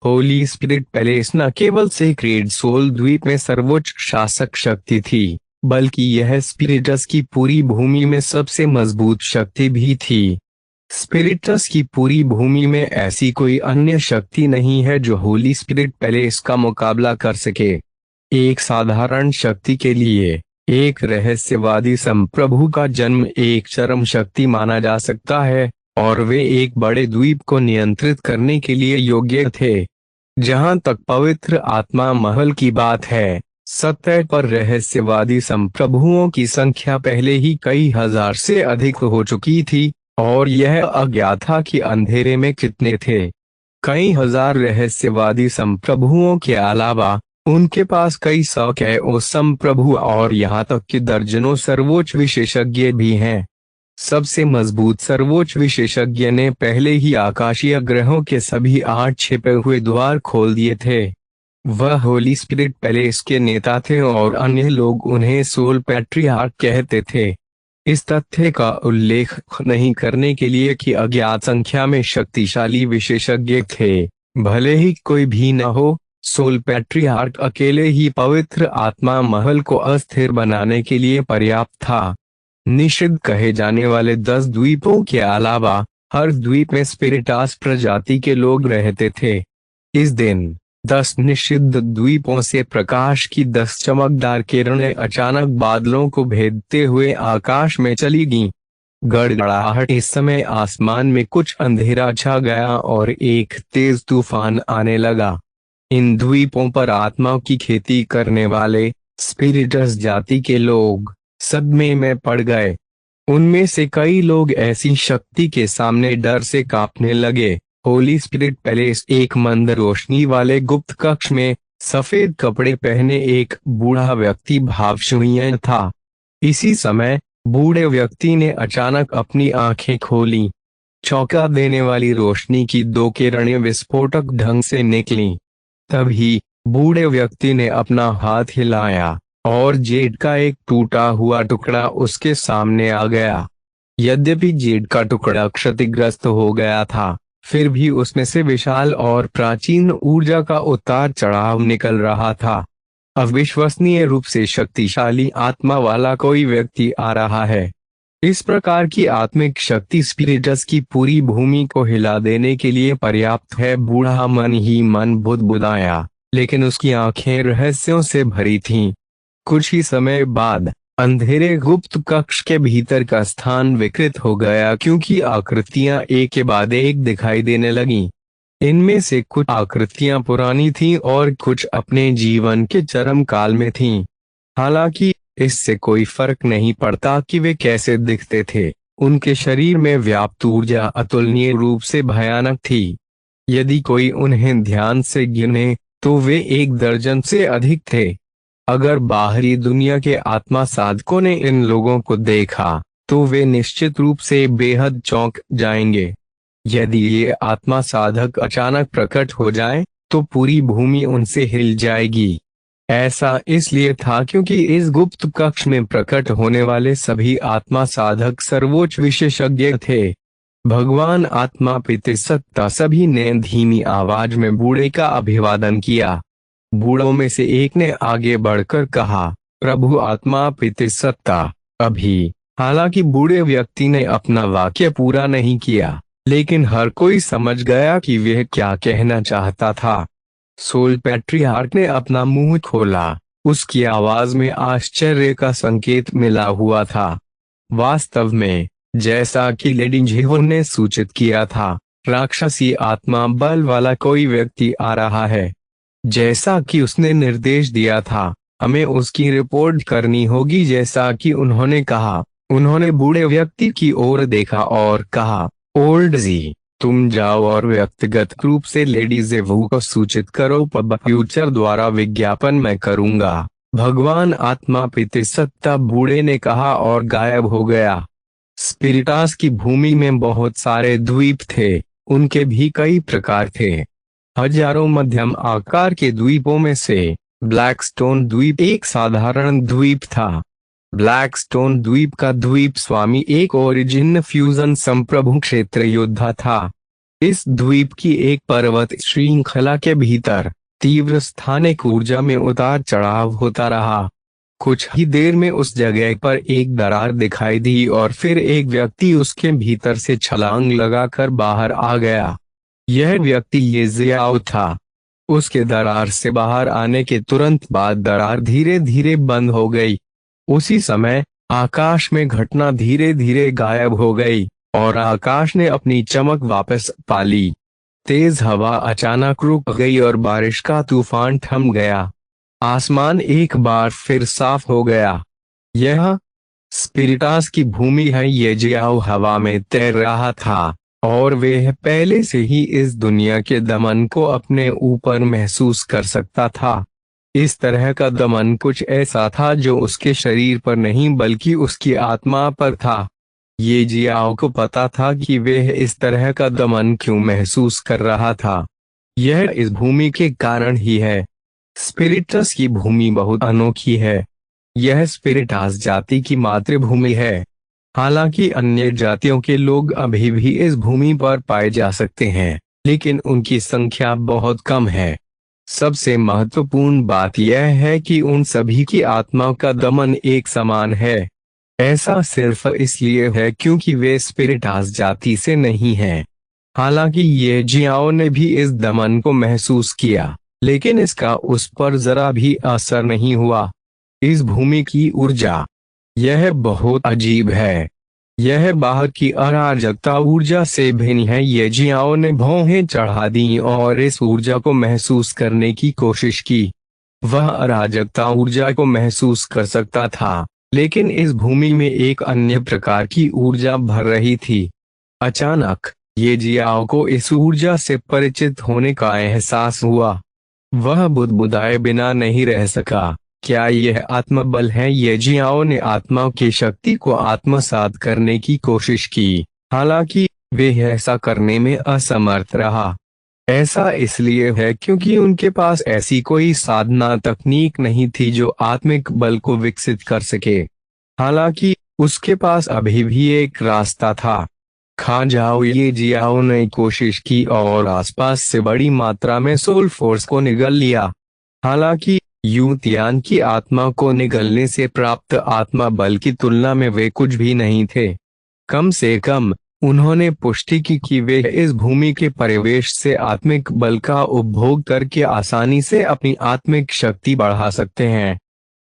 होली स्पिरिट पैलेस न केवल सेक्रेड सोल द्वीप में सर्वोच्च शासक शक्ति थी, बल्कि यह स्पिरिटस की पूरी भूमि में सबसे मजबूत शक्ति भी थी। स्पिरिटस की पूरी भूमि में ऐसी कोई अन्य शक्ति नहीं है जो होली स्पिरिट पैलेस का मुकाबला कर सके। एक साधारण शक्ति के लिए एक रहस्यवादी संप्रभु का जन्म एक चरम शक्ति माना जा सकता है, और वे एक बड़े द्वीप को नियंत्रित करने के लिए योग्य थे। जहां तक पवित्र आत्मा महल की बात है, सतह पर रहस्यवादी संप्रभुओं की संख्या पहले ही कई हजार से अधिक हो चुकी थी, और यह अज्ञात था कि अंधेरे में कितने थे। कई हजार रहस्यवादी संप्रभुओं के अलावा उनके पास कई सौ संप्रभु और यहाँ तक कि दर्जनों सर्वोच्च विशेषज्ञ भी हैं। सबसे मजबूत सर्वोच्च विशेषज्ञ ने पहले ही आकाशीय ग्रहों के सभी 8 छिपे हुए द्वार खोल दिए थे। वह होली स्पिरिट पैलेस के नेता थे और अन्य लोग उन्हें सोल पैट्रियार्क कहते थे। इस तथ्य का उल्लेख नहीं करने के लिए कि अज्ञात संख्या में शक्तिशाली विशेषज्ञ थे, भले ही कोई भी न हो, सोल पैट्रियार्क अकेले ही पवित्र आत्मा महल को अस्थिर बनाने के लिए पर्याप्त था। निषिद्ध कहे जाने वाले 10 द्वीपों के अलावा हर द्वीप में स्पिरिटास प्रजाति के लोग रहते थे। इस दिन 10 निषिद्ध द्वीपों से प्रकाश की 10 चमकदार किरणें अचानक बादलों को भेदते हुए आकाश में चली गईं। गड़गड़ाहट। इस समय आसमान में कुछ अंधेरा छा गया और एक तेज तूफान आने लगा। इन द्वीपों पर आत्मा की खेती करने वाले स्पिरिटस जाति के लोग सदमे में पड़ गए। उनमें से कई लोग ऐसी शक्ति के सामने डर से कांपने लगे। होली स्पिरिट पैलेस एक मंद रोशनी वाले गुप्त कक्ष में सफेद कपड़े पहने एक बूढ़ा व्यक्ति भावशून्य था। इसी समय बूढ़े व्यक्ति ने अचानक अपनी आंखें खोलीं। चौंका देने वाली रोशनी की 2 किरणें विस्फोटक ढंग से निकलीं। तभी बूढ़े व्यक्ति ने अपना हाथ हिलाया और जेड का एक टूटा हुआ टुकड़ा उसके सामने आ गया। यद्यपि जेड का टुकड़ा क्षतिग्रस्त हो गया था, फिर भी उसमें से विशाल और प्राचीन ऊर्जा का उतार चढ़ाव निकल रहा था। अविश्वसनीय रूप से शक्तिशाली आत्मा वाला कोई व्यक्ति आ रहा है। इस प्रकार की आत्मिक शक्ति स्पिरिटस की पूरी भूमि को हिला देने के लिए पर्याप्त है। बूढ़ा मन ही मन बुदबुदाया, लेकिन उसकी आंखें रहस्यों से भरी थीं। कुछ ही समय बाद अंधेरे गुप्त कक्ष के भीतर का स्थान विकृत हो गया क्योंकि आकृतियां एक के बाद एक दिखाई देने लगीं। इनमें से कुछ आकृतियां पुरानी थीं और कुछ अपने जीवन के चरम काल में थीं। हालांकि इससे कोई फर्क नहीं पड़ता कि वे कैसे दिखते थे, उनके शरीर में व्याप्त ऊर्जा अतुलनीय रूप से भयानक थी। यदि कोई उन्हें ध्यान से गिने तो वे 1 दर्जन से अधिक थे। अगर बाहरी दुनिया के आत्मा साधकों ने इन लोगों को देखा तो वे निश्चित रूप से बेहद चौंक जाएंगे। यदि ये आत्मा साधक अचानक प्रकट हो जाए तो पूरी भूमि उनसे हिल जाएगी। ऐसा इसलिए था क्योंकि इस गुप्त कक्ष में प्रकट होने वाले सभी आत्मा साधक सर्वोच्च विशेषज्ञ थे। भगवान आत्मा पितृसत्ता सभी ने धीमी आवाज में बूढ़े का अभिवादन किया। बूढ़ों में से एक ने आगे बढ़कर कहा, प्रभु आत्मा पितृसत्ता अभी। हालांकि बूढ़े व्यक्ति ने अपना वाक्य पूरा नहीं किया, लेकिन हर कोई समझ गया कि वह क्या कहना चाहता था। सोल पैट्रियार्क ने अपना मुंह खोला। उसकी आवाज में आश्चर्य का संकेत मिला हुआ था। वास्तव में, जैसा कि लेडी जेवन ने सूचित किया था, राक्षसी आत्मा बल वाला कोई व्यक्ति आ रहा है। जैसा कि उसने निर्देश दिया था, हमें उसकी रिपोर्ट करनी होगी। जैसा कि उन्होंने कहा, उन्होंने बूढ़े व्यक्ति की ओर देखा और कहा, ओल्ड जी, तुम जाओ और व्यक्तिगत रूप से लेडी जेवू को सूचित करो। पब फ्यूचर द्वारा विज्ञापन मैं करूंगा। भगवान आत्मा पितृसत्ता बूढ़े ने कहा और गायब हो गया। स्पिरिटास की भूमि में बहुत सारे द्वीप थे। उनके भी कई प्रकार थे। हजारों मध्यम आकार के द्वीपों में से ब्लैकस्टोन द्वीप एक साधारण द्वीप था। ब्लैकस्टोन द्वीप का द्वीप स्वामी एक ओरिजिन फ्यूजन संप्रभु क्षेत्र योद्धा था। इस द्वीप की एक पर्वत श्रृंखला के भीतर तीव्र स्थानिक ऊर्जा में उतार चढ़ाव होता रहा। कुछ ही देर में उस जगह पर एक दरार दिखाई दी और फिर एक व्यक्ति उसके भीतर से छलांग लगाकर बाहर आ गया। यह व्यक्ति ये जियाओ था। उसके दरार से बाहर आने के तुरंत बाद दरार धीरे धीरे बंद हो गई। उसी समय आकाश में घटना धीरे धीरे गायब हो गई और आकाश ने अपनी चमक वापस पा ली। तेज हवा अचानक रुक गई और बारिश का तूफान थम गया। आसमान एक बार फिर साफ हो गया। यह स्पिरिटास की भूमि है। ये जियाओ हवा में तैर रहा था और वह पहले से ही इस दुनिया के दमन को अपने ऊपर महसूस कर सकता था। इस तरह का दमन कुछ ऐसा था जो उसके शरीर पर नहीं बल्कि उसकी आत्मा पर था। ये जियाओ को पता था कि वह इस तरह का दमन क्यों महसूस कर रहा था। यह इस भूमि के कारण ही है। स्पिरिटस की भूमि बहुत अनोखी है। यह स्पिरिटास जाति की मातृभूमि है। हालांकि अन्य जातियों के लोग अभी भी इस भूमि पर पाए जा सकते हैं, लेकिन उनकी संख्या बहुत कम है। सबसे महत्वपूर्ण बात यह है कि उन सभी की आत्मा का दमन एक समान है। ऐसा सिर्फ इसलिए है क्योंकि वे स्पिरिटास जाति से नहीं हैं। हालांकि ये जियाओ ने भी इस दमन को महसूस किया, लेकिन इसका उस पर जरा भी असर नहीं हुआ। इस भूमि की ऊर्जा, यह बहुत अजीब है। यह बाहर की अराजकता ऊर्जा से भिन्न है। ये जियाओ ने भौहें चढ़ा दी और इस ऊर्जा को महसूस करने की कोशिश की। वह अराजकता ऊर्जा को महसूस कर सकता था, लेकिन इस भूमि में एक अन्य प्रकार की ऊर्जा भर रही थी। अचानक ये जियाओ को इस ऊर्जा से परिचित होने का एहसास हुआ। वह बुदबुदाए बिना नहीं रह सका। क्या यह आत्मबल है? ये जियाओ ने आत्मा की शक्ति को आत्मसात करने की कोशिश की, हालांकि वे ऐसा करने में असमर्थ रहा। ऐसा इसलिए है क्योंकि उनके पास ऐसी कोई साधना तकनीक नहीं थी जो आत्मिक बल को विकसित कर सके। हालांकि उसके पास अभी भी एक रास्ता था। खा जाओ। ये जियाओ ने कोशिश की और आसपास से बड़ी मात्रा में सोल फोर्स को निगल लिया। हालांकि यूतियान की आत्मा को निगलने से प्राप्त आत्मा बल की तुलना में वे कुछ भी नहीं थे। कम से कम उन्होंने पुष्टि की कि वे इस भूमि के परिवेश से आत्मिक बल का उपभोग करके आसानी से अपनी आत्मिक शक्ति बढ़ा सकते हैं।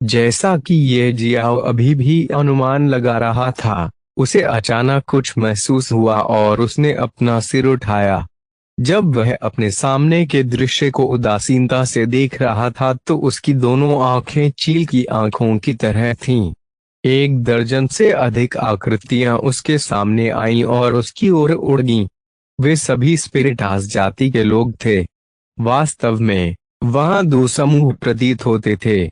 जैसा कि ये जियाओ अभी भी अनुमान लगा रहा था, उसे अचानक कुछ महसूस हुआ और उसने अपना सिर उठाया। जब वह अपने सामने के दृश्य को उदासीनता से देख रहा था तो उसकी दोनों आंखें चील की आंखों की तरह थीं। 1 दर्जन से अधिक आकृतियां उसके सामने आईं और उसकी ओर उड़ गईं। वे सभी स्पिरिटास जाति के लोग थे। वास्तव में वहां 2 समूह प्रतीत होते थे।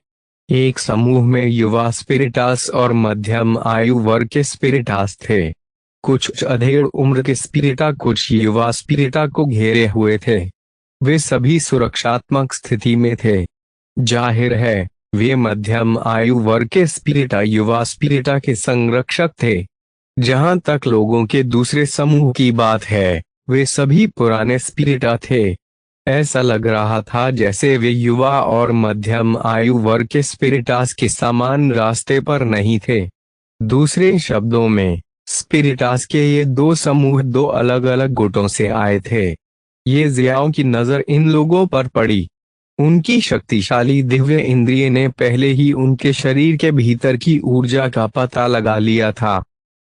एक समूह में युवा स्पिरिटास और मध्यम आयु वर्ग के स्पिरिटास थे। कुछ अधेड़ उम्र के स्पिरिटा कुछ युवा स्पिरिटा को घेरे हुए थे। वे सभी सुरक्षात्मक स्थिति में थे। जाहिर है वे मध्यम आयु वर्ग के स्पिरिटा युवा स्पिरिटा के संरक्षक थे। जहां तक लोगों के दूसरे समूह की बात है, वे सभी पुराने स्पिरिटा थे। ऐसा लग रहा था जैसे वे युवा और मध्यम आयु वर्ग के स्पिरिटास के समान रास्ते पर नहीं थे। दूसरे शब्दों में, स्पिरिटास के ये 2 समूह 2 अलग अलग गुटों से आए थे। ये जियाओं की नजर इन लोगों पर पड़ी। उनकी शक्तिशाली दिव्य इंद्रिय ने पहले ही उनके शरीर के भीतर की ऊर्जा का पता लगा लिया था।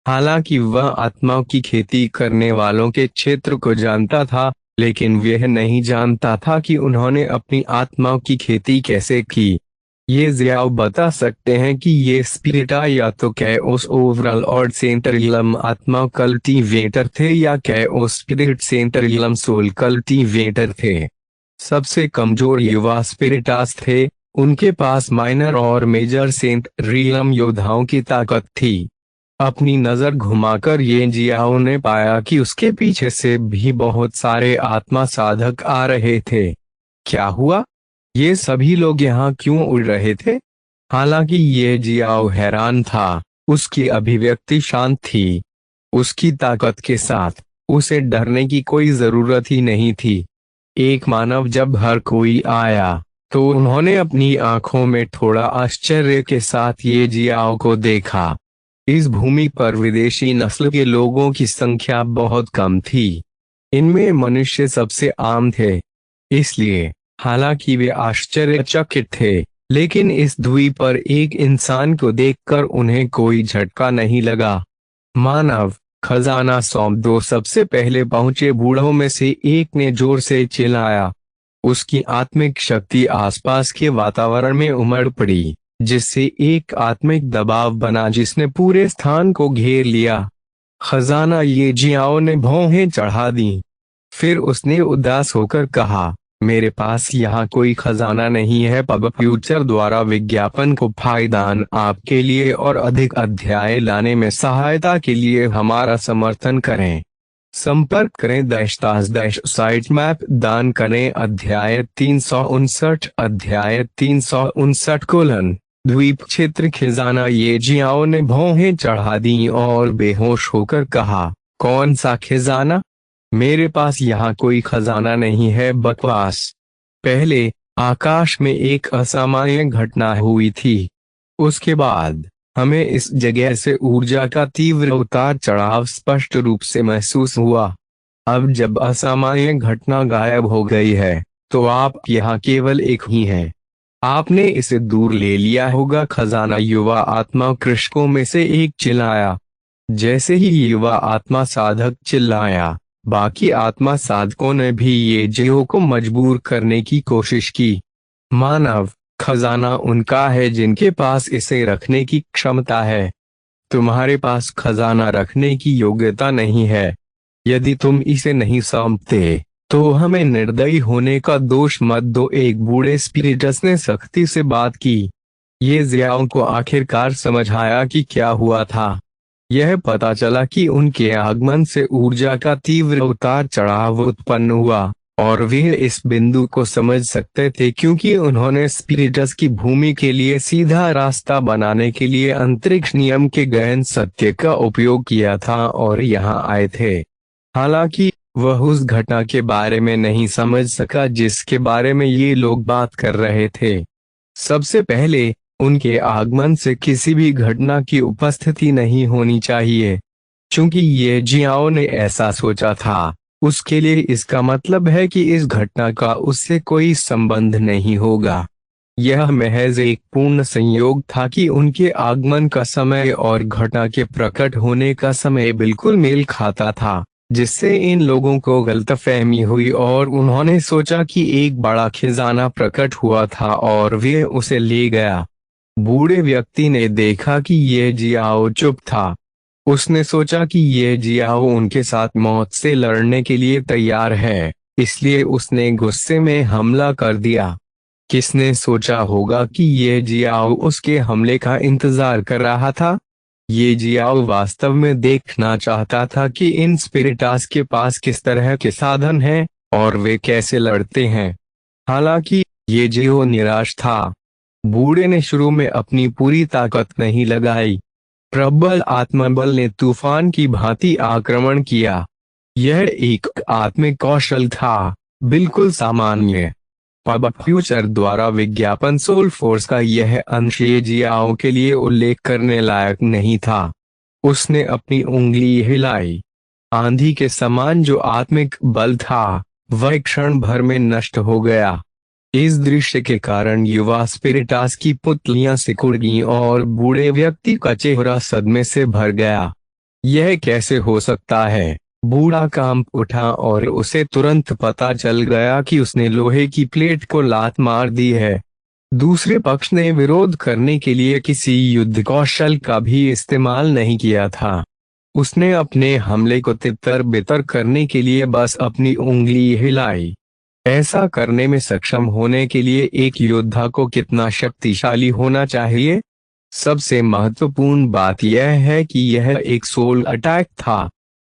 हालांकि वह आत्माओं की खेती करने वालों के क्षेत्र को जानता था, लेकिन वह नहीं जानता था कि उन्होंने अपनी आत्माओं की खेती कैसे की। ये जियाओ बता सकते हैं कि ये स्पिरिटा या तो कैओस ओवरऑल और सेंटरियलम आत्मा कल्टीवेटर थे या कैओस स्पिरिट सेंटरियलम सोल कल्टीवेटर थे। सबसे कमजोर युवा स्पिरिटास थे। उनके पास माइनर और मेजर सेंटरियलम योद्धाओं की ताकत थी। अपनी नजर घुमाकर ये जियाओ ने पाया कि उसके पीछे से भी बहुत सारे आत्मा साधक आ रहे थे। क्या हुआ? ये सभी लोग यहाँ क्यों उड़ रहे थे? हालांकि ये जियाओ हैरान था, उसकी अभिव्यक्ति शांत थी। उसकी ताकत के साथ उसे डरने की कोई जरूरत ही नहीं थी। एक मानव जब हर कोई आया तो उन्होंने अपनी आंखों में थोड़ा आश्चर्य के साथ ये जियाओ को देखा। इस भूमि पर विदेशी नस्ल के लोगों की संख्या बहुत कम थी। इनमें मनुष्य सबसे आम थे। इसलिए हालांकि वे आश्चर्यचकित थे, लेकिन इस द्वीप पर एक इंसान को देखकर उन्हें कोई झटका नहीं लगा। मानव खजाना सौंप दो सबसे पहले पहुंचे बूढ़ों में से एक ने जोर से चिल्लाया। उसकी आत्मिक शक्ति आसपास के वातावरण में उमड़ पड़ी, जिससे एक आत्मिक दबाव बना जिसने पूरे स्थान को घेर लिया। खजाना ये जियाओ ने भौहें चढ़ा दी। फिर उसने उदास होकर कहा, मेरे पास यहाँ कोई खजाना नहीं है। पब फ्यूचर द्वारा विज्ञापन को फायदान आपके लिए और अधिक अध्याय लाने में सहायता के लिए हमारा समर्थन करें। संपर्क करें _साइट मैप दान करें। अध्याय 359 द्वीप क्षेत्र खजाना ये जियाओ ने भौहें चढ़ा दी और बेहोश होकर कहा, कौन सा खजाना? मेरे पास यहाँ कोई खजाना नहीं है। बकवास। पहले आकाश में एक असामान्य घटना हुई थी। उसके बाद हमें इस जगह से ऊर्जा का तीव्र उतार चढ़ाव स्पष्ट रूप से महसूस हुआ। अब जब असामान्य घटना गायब हो गई है तो आप यहाँ केवल एक ही हैं। आपने इसे दूर ले लिया होगा। खजाना युवा आत्मा कृषकों में से एक चिल्लाया। जैसे ही युवा आत्मा साधक चिल्लाया, बाकी आत्मा साधकों ने भी ये जियो को मजबूर करने की कोशिश की। मानव खजाना उनका है जिनके पास इसे रखने की क्षमता है। तुम्हारे पास खजाना रखने की योग्यता नहीं है। यदि तुम इसे नहीं सौंपते तो हमें निर्दयी होने का दोष मत दो। एक बूढ़े स्पिरिटस ने सख्ती से बात की। ये जियाओं को आखिरकार समझ आया कि क्या हुआ था। यह पता चला कि उनके आगमन से ऊर्जा का तीव्र उतार चढ़ाव उत्पन्न हुआ और वे इस बिंदु को समझ सकते थे क्योंकि उन्होंने स्पिरिटस की भूमि के लिए सीधा रास्ता बनाने के लिए अंतरिक्ष नियम के गहन सत्य का उपयोग किया था और यहाँ आए थे। हालांकि वह उस घटना के बारे में नहीं समझ सका जिसके बारे में ये लोग बात कर रहे थे। सबसे पहले उनके आगमन से किसी भी घटना की उपस्थिति नहीं होनी चाहिए। चूंकि ये जियाओ ने ऐसा सोचा था, उसके लिए इसका मतलब है कि इस घटना का उससे कोई संबंध नहीं होगा। यह महज एक पूर्ण संयोग था कि उनके आगमन का समय और घटना के प्रकट होने का समय बिल्कुल मेल खाता था, जिससे इन लोगों को गलतफहमी हुई और उन्होंने सोचा कि एक बड़ा खजाना प्रकट हुआ था और वे उसे ले गया। बूढ़े व्यक्ति ने देखा कि ये जियाओ चुप था। उसने सोचा कि ये जियाओ उनके साथ मौत से लड़ने के लिए तैयार है, इसलिए उसने गुस्से में हमला कर दिया। किसने सोचा होगा कि ये जियाओ उसके हमले का इंतजार कर रहा था। ये जियाओ वास्तव में देखना चाहता था कि इन स्पिरिटास के पास किस तरह के साधन हैं और वे कैसे लड़ते हैं। हालांकि ये जियो निराश था। बूढ़े ने शुरू में अपनी पूरी ताकत नहीं लगाई। प्रबल आत्मबल ने तूफान की भांति आक्रमण किया। यह एक आत्मिक कौशल था, बिल्कुल सामान्य। पब फ्यूचर द्वारा विज्ञापन सोल फोर्स का यह अंश ये जियाओ के लिए उल्लेख करने लायक नहीं था। उसने अपनी उंगली हिलाई। आंधी के समान जो आत्मिक बल था वह क्षण भर में नष्ट हो गया। इस दृश्य के कारण युवा स्पिरिटास की पुतलियां सिकुड़ गईं और बूढ़े व्यक्ति का चेहरा सदमे से भर गया। यह कैसे हो सकता है? बूढ़ा कांप उठा और उसे तुरंत पता चल गया कि उसने लोहे की प्लेट को लात मार दी है। दूसरे पक्ष ने विरोध करने के लिए किसी युद्ध कौशल का भी इस्तेमाल नहीं किया था। उसने अपने हमले को तितर बितर करने के लिए बस अपनी उंगली हिलाई। ऐसा करने में सक्षम होने के लिए एक योद्धा को कितना शक्तिशाली होना चाहिए? सबसे महत्वपूर्ण बात यह है कि यह एक सोल अटैक था।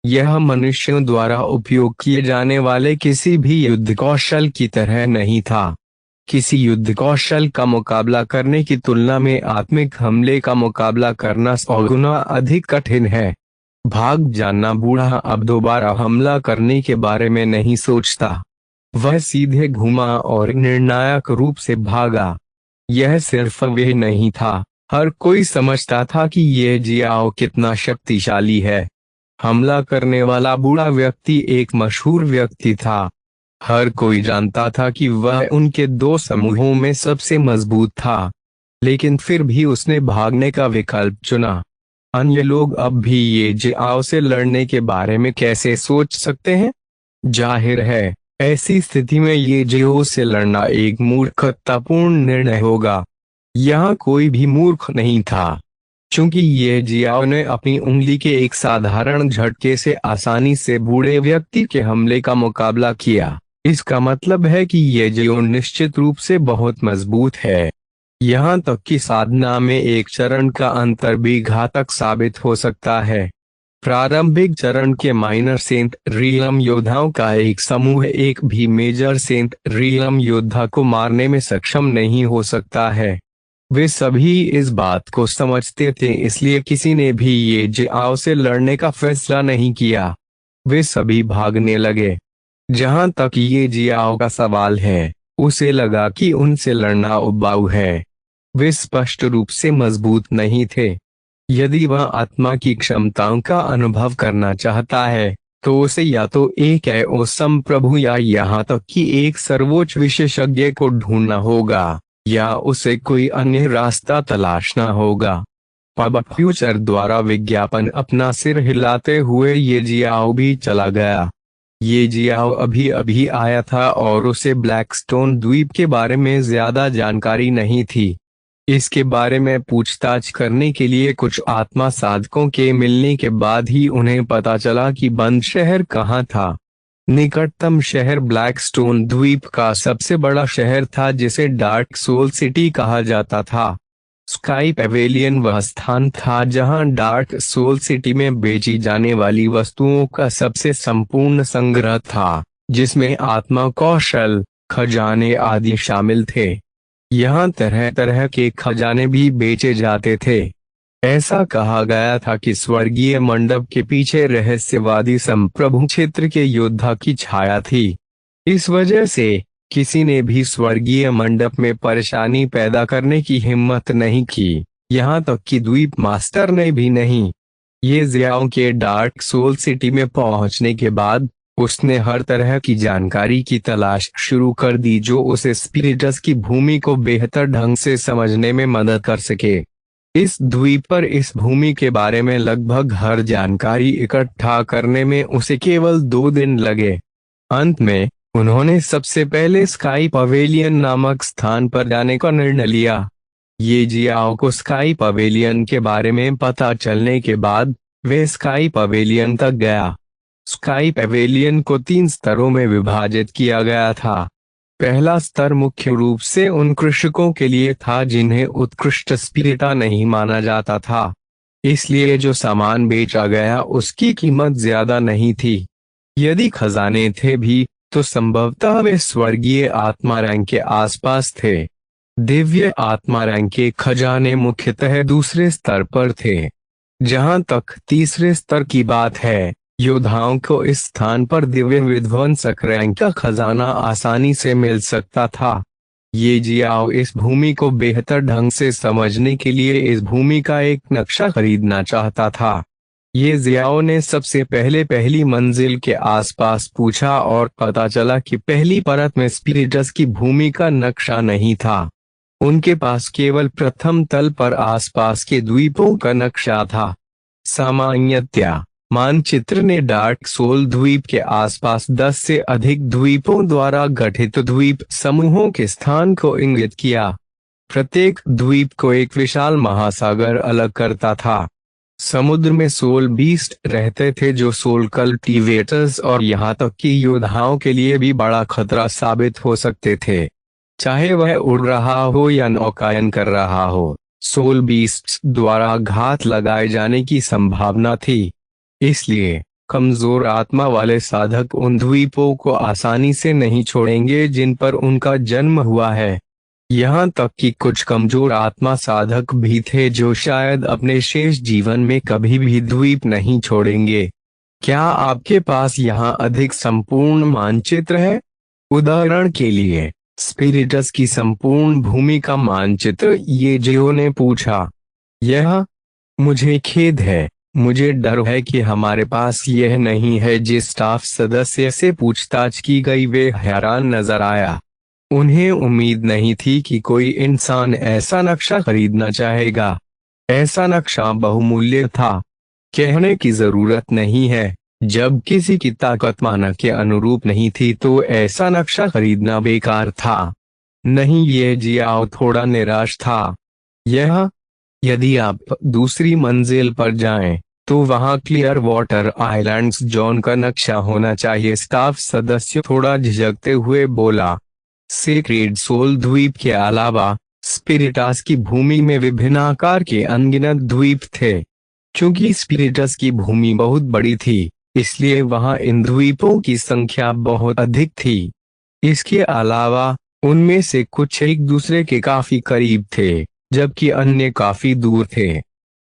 यह मनुष्यों द्वारा उपयोग किए जाने वाले किसी भी युद्ध कौशल की तरह नहीं था। किसी युद्ध कौशल का मुकाबला करने की तुलना में आत्मिक हमले का मुकाबला करना 100 गुना अधिक कठिन है। भाग जाना। बूढ़ा अब दोबारा हमला करने के बारे में नहीं सोचता। वह सीधे घूमा और निर्णायक रूप से भागा। यह सिर्फ वह नहीं था, हर कोई समझता था कि यह जियाओ कितना शक्तिशाली है। हमला करने वाला बूढ़ा व्यक्ति एक मशहूर व्यक्ति था। हर कोई जानता था कि वह उनके दो समूहों में सबसे मजबूत था, लेकिन फिर भी उसने भागने का विकल्प चुना। अन्य लोग अब भी ये जियाओ से लड़ने के बारे में कैसे सोच सकते हैं? जाहिर है, ऐसी स्थिति में ये जियो से लड़ना एक मूर्खतापूर्ण निर्णय होगा। यहाँ कोई भी मूर्ख नहीं था, क्योंकि ये जियाओ ने अपनी उंगली के एक साधारण झटके से आसानी से बूढ़े व्यक्ति के हमले का मुकाबला किया। इसका मतलब है कि ये जियो निश्चित रूप से बहुत मजबूत है। यहाँ तक कि साधना में एक चरण का अंतर भी घातक साबित हो सकता है। प्रारंभिक चरण के माइनर सेंट रियलम योद्धाओं का एक समूह एक भी मेजर सेंट रियलम योद्धा को मारने में सक्षम नहीं हो सकता है। वे सभी इस बात को समझते थे, इसलिए किसी ने भी ये जियाओ से लड़ने का फैसला नहीं किया। वे सभी भागने लगे। जहां तक ये जियाओ का सवाल है, उसे लगा कि उनसे लड़ना उबाऊ है। वे स्पष्ट रूप से मजबूत नहीं थे। यदि वह आत्मा की क्षमताओं का अनुभव करना चाहता है, तो उसे या तो एक ओसम प्रभु या यहाँ तक कि एक सर्वोच्च विशेषज्ञ को ढूंढना होगा, या उसे कोई अन्य रास्ता तलाशना होगा। पब फ्यूचर द्वारा विज्ञापन अपना सिर हिलाते हुए ये जियाओ भी चला गया। ये जियाओ अभी अभी आया था और उसे ब्लैकस्टोन द्वीप के बारे में ज्यादा जानकारी नहीं थी। इसके बारे में पूछताछ करने के लिए कुछ आत्मा साधकों के मिलने के बाद ही उन्हें पता चला कि बंद शहर कहाँ था। निकटतम शहर ब्लैकस्टोन द्वीप का सबसे बड़ा शहर था, जिसे डार्क सोल सिटी कहा जाता था। स्काई पेवेलियन वह स्थान था जहां डार्क सोल सिटी में बेची जाने वाली वस्तुओं का सबसे संपूर्ण संग्रह था, जिसमें आत्मा कौशल, खजाने आदि शामिल थे। यहाँ तरह तरह के खजाने भी बेचे जाते थे। ऐसा कहा गया था कि स्वर्गीय मंडप के पीछे रहस्यवादी संप्रभु क्षेत्र के योद्धा की छाया थी। इस वजह से किसी ने भी स्वर्गीय मंडप में परेशानी पैदा करने की हिम्मत नहीं की, यहाँ तक कि द्वीप मास्टर ने भी नहीं। ये जियाओ के डार्क सोल सिटी में पहुंचने के बाद उसने हर तरह की जानकारी की तलाश शुरू कर दी जो उसे स्पिरिटस की भूमि को बेहतर ढंग से समझने में मदद कर सके। इस द्वीप पर इस भूमि के बारे में लगभग हर जानकारी इकट्ठा करने में उसे केवल 2 दिन लगे। अंत में उन्होंने सबसे पहले स्काई पवेलियन नामक स्थान पर जाने का निर्णय लिया। ये जियाओ को स्काई पवेलियन के बारे में पता चलने के बाद वे स्काई पवेलियन तक गया। स्काई पवेलियन को 3 स्तरों में विभाजित किया गया था। पहला स्तर मुख्य रूप से उन कृषकों के लिए था जिन्हें उत्कृष्ट स्पिरिटा नहीं माना जाता था, इसलिए जो सामान बेचा गया उसकी कीमत ज्यादा नहीं थी। यदि खजाने थे भी तो संभवतः वे स्वर्गीय आत्मा रैंक के आसपास थे। दिव्य आत्मा रैंक के खजाने मुख्यतः दूसरे स्तर पर थे। जहां तक तीसरे स्तर की बात है, योद्धाओं को इस स्थान पर दिव्य विध्वंसक रैंक का खजाना आसानी से मिल सकता था। ये जियाओ इस भूमि को बेहतर ढंग से समझने के लिए इस भूमि का एक नक्शा खरीदना चाहता था। ये जियाओ ने सबसे पहले पहली मंजिल के आसपास पूछा और पता चला कि पहली परत में स्पिरिटस की भूमि का नक्शा नहीं था। उनके पास केवल प्रथम तल पर आसपास के द्वीपों का नक्शा था। सामान्यतया मानचित्र ने डार्क सोल द्वीप के आसपास 10 से अधिक द्वीपों द्वारा गठित द्वीप समूहों के स्थान को इंगित किया। प्रत्येक द्वीप को एक विशाल महासागर अलग करता था। समुद्र में सोल बीस्ट रहते थे जो सोल कल्टीवेटर्स और यहाँ तक कि योद्धाओं के लिए भी बड़ा खतरा साबित हो सकते थे। चाहे वह उड़ रहा हो या नौकायन कर रहा हो, सोल बीस्ट्स द्वारा घात लगाए जाने की संभावना थी। इसलिए कमजोर आत्मा वाले साधक उन द्वीपों को आसानी से नहीं छोड़ेंगे जिन पर उनका जन्म हुआ है। यहाँ तक कि कुछ कमजोर आत्मा साधक भी थे जो शायद अपने शेष जीवन में कभी भी द्वीप नहीं छोड़ेंगे। क्या आपके पास यहाँ अधिक संपूर्ण मानचित्र है? उदाहरण के लिए स्पिरिटस की संपूर्ण भूमि का मानचित्र, ये जियो ने पूछा। यह, मुझे खेद है, मुझे डर है कि हमारे पास यह नहीं है। जिस स्टाफ सदस्य से पूछताछ की गई वे हैरान नजर आया। उन्हें उम्मीद नहीं थी कि कोई इंसान ऐसा नक्शा खरीदना चाहेगा। ऐसा नक्शा बहुमूल्य था। कहने की जरूरत नहीं है, जब किसी की ताकत माना के अनुरूप नहीं थी तो ऐसा नक्शा खरीदना बेकार था। नहीं, ये जियाओ थोड़ा निराश था। यदि आप दूसरी मंजिल पर जाएं, तो वहां क्लियर वाटर आइलैंड्स जोन का नक्शा होना चाहिए। स्टाफ सदस्य थोड़ा झिझकते हुए बोला। सेक्रेड सोल द्वीप के अलावा स्पिरिटस की भूमि में विभिन्न आकार के अनगिनत द्वीप थे। क्योंकि स्पिरिटस की भूमि बहुत बड़ी थी, इसलिए वहां इन द्वीपों की संख्या बहुत अधिक थी। इसके अलावा उनमें से कुछ एक दूसरे के काफी करीब थे, जबकि अन्य काफी दूर थे।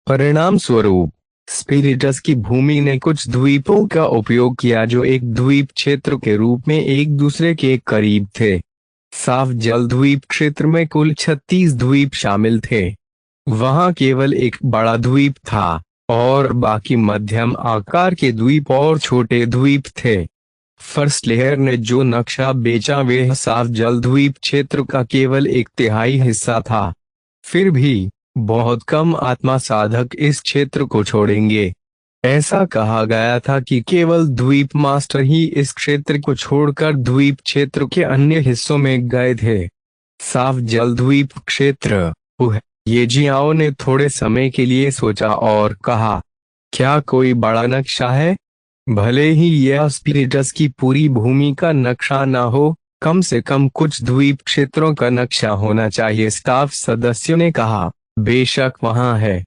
परिणाम स्वरूप स्पिरिटस की भूमि ने कुछ द्वीपों का उपयोग किया जो एक द्वीप क्षेत्र के रूप में एक दूसरे के करीब थे। साफ जल द्वीप क्षेत्र में कुल 36 द्वीप शामिल थे। वहां केवल एक बड़ा द्वीप था और बाकी मध्यम आकार के द्वीप और छोटे द्वीप थे। फर्स्ट लेयर ने जो नक्शा बेचा वह साफ जल द्वीप क्षेत्र का केवल 1/3 हिस्सा था। फिर भी बहुत कम आत्मा साधक इस क्षेत्र को छोड़ेंगे। ऐसा कहा गया था कि केवल द्वीप मास्टर ही इस क्षेत्र को छोड़कर द्वीप क्षेत्र के अन्य हिस्सों में गए थे। साफ जल द्वीप क्षेत्र, ये जियाओ ने थोड़े समय के लिए सोचा और कहा, क्या कोई बड़ा नक्शा है? भले ही यह स्पिरिटस की पूरी भूमि का नक्शा ना हो, कम से कम कुछ द्वीप क्षेत्रों का नक्शा होना चाहिए। स्टाफ सदस्यों ने कहा, बेशक वहां है।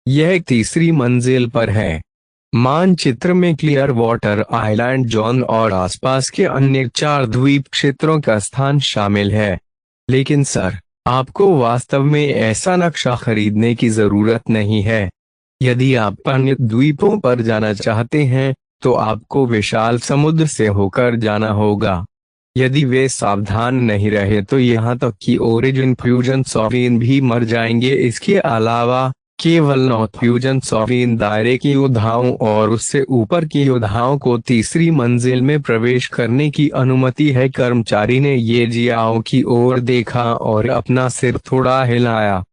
यह तीसरी मंजिल पर है। मानचित्र में क्लियर वाटर आइलैंड जोन और आसपास के अन्य 4 द्वीप क्षेत्रों का स्थान शामिल है। लेकिन सर, आपको वास्तव में ऐसा नक्शा खरीदने की जरूरत नहीं है। यदि आप अन्य द्वीपों पर जाना चाहते हैं तो आपको विशाल समुद्र से होकर जाना होगा। यदि वे सावधान नहीं रहे तो यहाँ तक कि ओरिजिन फ्यूजन सॉवेन भी मर जाएंगे। इसके अलावा केवल नॉर्थ फ्यूजन सॉवरीन दायरे के योद्धाओं और उससे ऊपर के योद्धाओं को तीसरी मंजिल में प्रवेश करने की अनुमति है। कर्मचारी ने ये जियाओ की ओर देखा और अपना सिर थोड़ा हिलाया।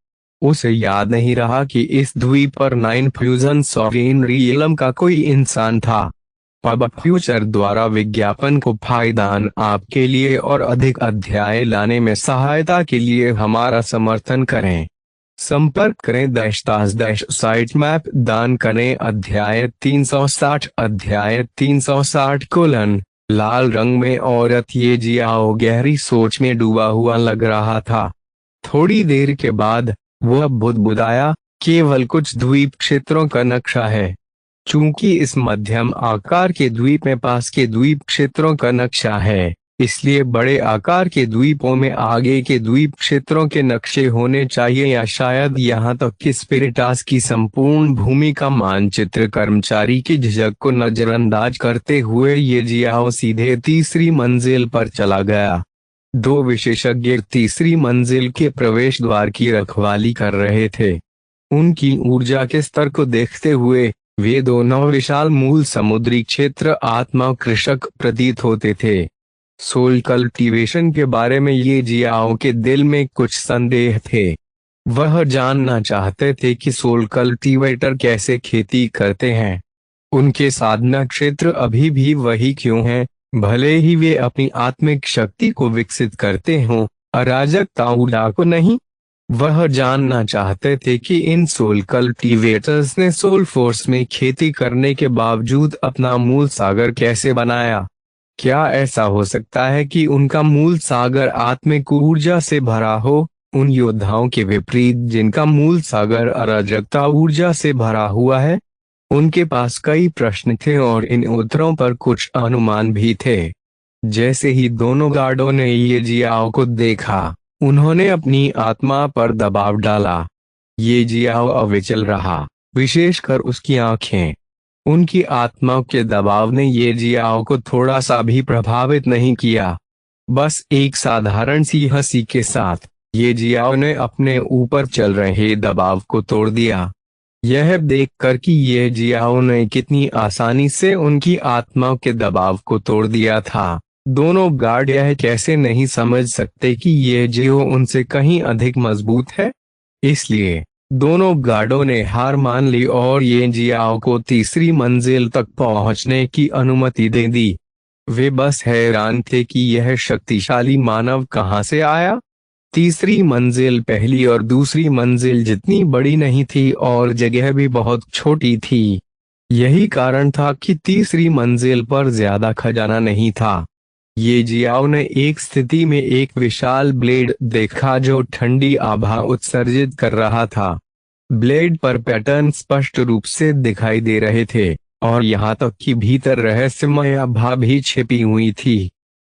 उसे याद नहीं रहा कि इस द्वीप पर 9 फ्यूजन सॉवरीन रियलम का कोई इंसान था। पब फ्यूचर द्वारा विज्ञापन को फायदान आपके लिए और अधिक अध्याय लाने में सहायता के लिए हमारा समर्थन करें। संपर्क करें साइट मैप दान करें। अध्याय 360 लाल रंग में औरत। ये जियाओ गहरी सोच में डूबा हुआ लग रहा था। थोड़ी देर के बाद वह बुदबुदाया, केवल कुछ द्वीप क्षेत्रों का नक्शा है। चूंकि इस मध्यम आकार के द्वीप में पास के द्वीप क्षेत्रों का नक्शा है, इसलिए बड़े आकार के द्वीपों में आगे के द्वीप क्षेत्रों के नक्शे होने चाहिए, या शायद यहाँ तक कि स्पिरिटास की संपूर्ण भूमि का मानचित्र। कर्मचारी की झिझक को नजरअंदाज करते हुए ये जियाओ सीधे तीसरी मंजिल पर चला गया। 2 विशेषज्ञ तीसरी मंजिल के प्रवेश द्वार की रखवाली कर रहे थे। उनकी ऊर्जा के स्तर को देखते हुए वे दोनों विशाल मूल समुद्री क्षेत्र आत्मा कृषक प्रतीत होते थे। सोल कल्टीवेशन के बारे में ये जियाओ के दिल में कुछ संदेह थे। वह जानना चाहते थे कि सोल कल्टीवेटर कैसे खेती करते हैं। उनके साधना क्षेत्र अभी भी वही क्यों है, भले ही वे अपनी आत्मिक शक्ति को विकसित करते हों, अराजकता ऊर्जा को नहीं। वह जानना चाहते थे कि इन सोल कल्टीवेटर्स ने सोल फोर्स में खेती करने के बावजूद अपना मूल सागर कैसे बनाया। क्या ऐसा हो सकता है कि उनका मूल सागर आत्मिक ऊर्जा से भरा हो, उन योद्धाओं के विपरीत जिनका मूल सागर अराजकता ऊर्जा से भरा हुआ है? उनके पास कई प्रश्न थे और इन उत्तरों पर कुछ अनुमान भी थे। जैसे ही दोनों गार्डों ने ये जियाओ को देखा, उन्होंने अपनी आत्मा पर दबाव डाला। ये जियाओ अविचल रहा, विशेषकर उसकी आंखें। उनकी आत्मा के दबाव ने ये जियाओ को थोड़ा सा भी प्रभावित नहीं किया। बस एक साधारण सी हंसी के साथ ये जियाओ ने अपने ऊपर चल रहे दबाव को तोड़ दिया। यह देखकर कि ये जियाओ ने कितनी आसानी से उनकी आत्मा के दबाव को तोड़ दिया था, दोनों गार्ड यह कैसे नहीं समझ सकते कि ये जियो उनसे कहीं अधिक मजबूत है। इसलिए दोनों गार्डों ने हार मान ली और ये जियाओ को तीसरी मंजिल तक पहुंचने की अनुमति दे दी। वे बस हैरान थे कि यह शक्तिशाली मानव कहां से आया। तीसरी मंजिल पहली और दूसरी मंजिल जितनी बड़ी नहीं थी और जगह भी बहुत छोटी थी। यही कारण था कि तीसरी मंजिल पर ज्यादा खजाना नहीं था। ये जियाओ ने एक स्थिति में एक विशाल ब्लेड देखा जो ठंडी आभा उत्सर्जित कर रहा था। ब्लेड पर पैटर्न स्पष्ट रूप से दिखाई दे रहे थे और यहाँ तक कि भीतर रहस्यमय आभा भी छिपी हुई थी।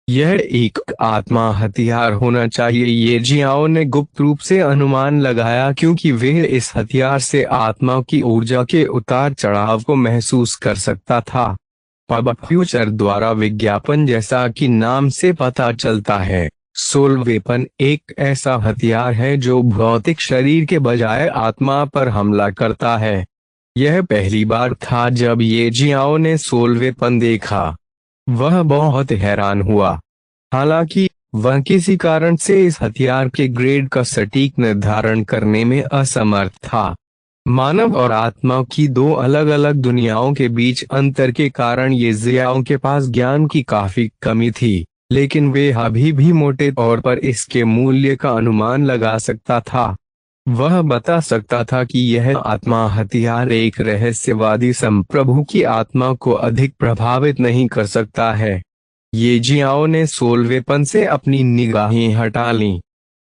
यह एक आत्मा हथियार होना चाहिए, ये जियाओ ने गुप्त रूप से अनुमान लगाया, क्योंकि वे इस हथियार से आत्मा की ऊर्जा के उतार चढ़ाव को महसूस कर सकता था। पब फ्यूचर द्वारा विज्ञापन, जैसा कि नाम से पता चलता है, सोल वेपन एक ऐसा हथियार है जो भौतिक शरीर के बजाय आत्मा पर हमला करता है। यह पहली बार था जब ये जियाओ ने सोल वेपन देखा। वह बहुत हैरान हुआ। हालांकि वह किसी कारण से इस हथियार के ग्रेड का सटीक निर्धारण करने में असमर्थ था। मानव और आत्मा की 2 अलग अलग दुनियाओं के बीच अंतर के कारण ये जियाओं के पास ज्ञान की काफी कमी थी, लेकिन वे अभी भी मोटे तौर पर इसके मूल्य का अनुमान लगा सकता था। वह बता सकता था कि यह आत्मा हथियार एक रहस्यवादी संप्रभु की आत्मा को अधिक प्रभावित नहीं कर सकता है। ये जियाओ ने सोल वेपन से अपनी निगाहें हटा लीं।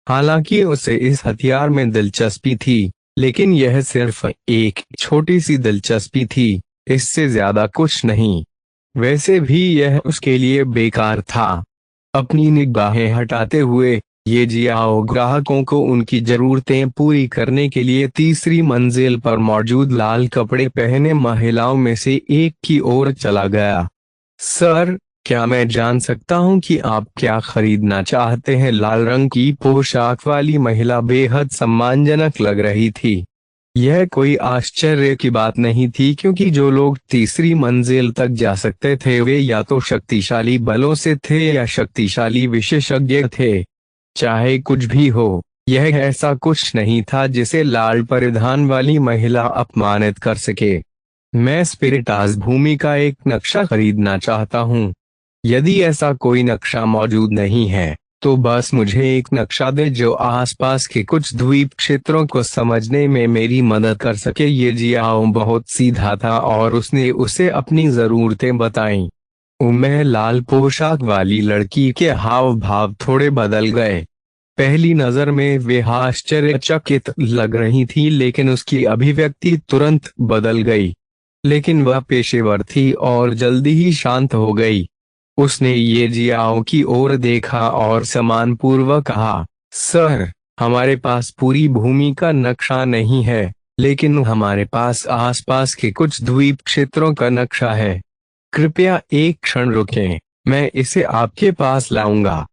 हालांकि उसे इस हथियार में दिलचस्पी थी, लेकिन यह सिर्फ एक छोटी सी दिलचस्पी थी, इससे ज्यादा कुछ नहीं। वैसे भी यह उसके लिए बेकार था। अपनी निगाहें हटाते हुए ये जियाओ ग्राहकों को उनकी जरूरतें पूरी करने के लिए तीसरी मंजिल पर मौजूद लाल कपड़े पहने महिलाओं में से एक की ओर चला गया। सर, क्या मैं जान सकता हूं कि आप क्या खरीदना चाहते हैं? लाल रंग की पोशाक वाली महिला बेहद सम्मानजनक लग रही थी। यह कोई आश्चर्य की बात नहीं थी, क्योंकि जो लोग तीसरी मंजिल तक जा सकते थे वे या तो शक्तिशाली बलों से थे या शक्तिशाली विशेषज्ञ थे। चाहे कुछ भी हो, यह ऐसा कुछ नहीं था जिसे लाल परिधान वाली महिला अपमानित कर सके। मैं स्पिरिटास भूमि का एक नक्शा खरीदना चाहता हूँ। यदि ऐसा कोई नक्शा मौजूद नहीं है तो बस मुझे एक नक्शा दे जो आसपास के कुछ द्वीप क्षेत्रों को समझने में मेरी मदद कर सके। ये जियाओ बहुत सीधा था और उसने उसे अपनी जरूरतें बताईं। मैं लाल पोशाक वाली लड़की के हाव भाव थोड़े बदल गए। पहली नजर में वे आश्चर्यचकित लग रही थी, लेकिन उसकी अभिव्यक्ति तुरंत बदल गई। लेकिन वह पेशेवर थी और जल्दी ही शांत हो गई। उसने ये जियाओ की ओर देखा और सम्मानपूर्वक कहा, सर, हमारे पास पूरी भूमि का नक्शा नहीं है, लेकिन हमारे पास आसपास के कुछ द्वीप क्षेत्रों का नक्शा है। कृपया एक क्षण रुकें, मैं इसे आपके पास लाऊंगा।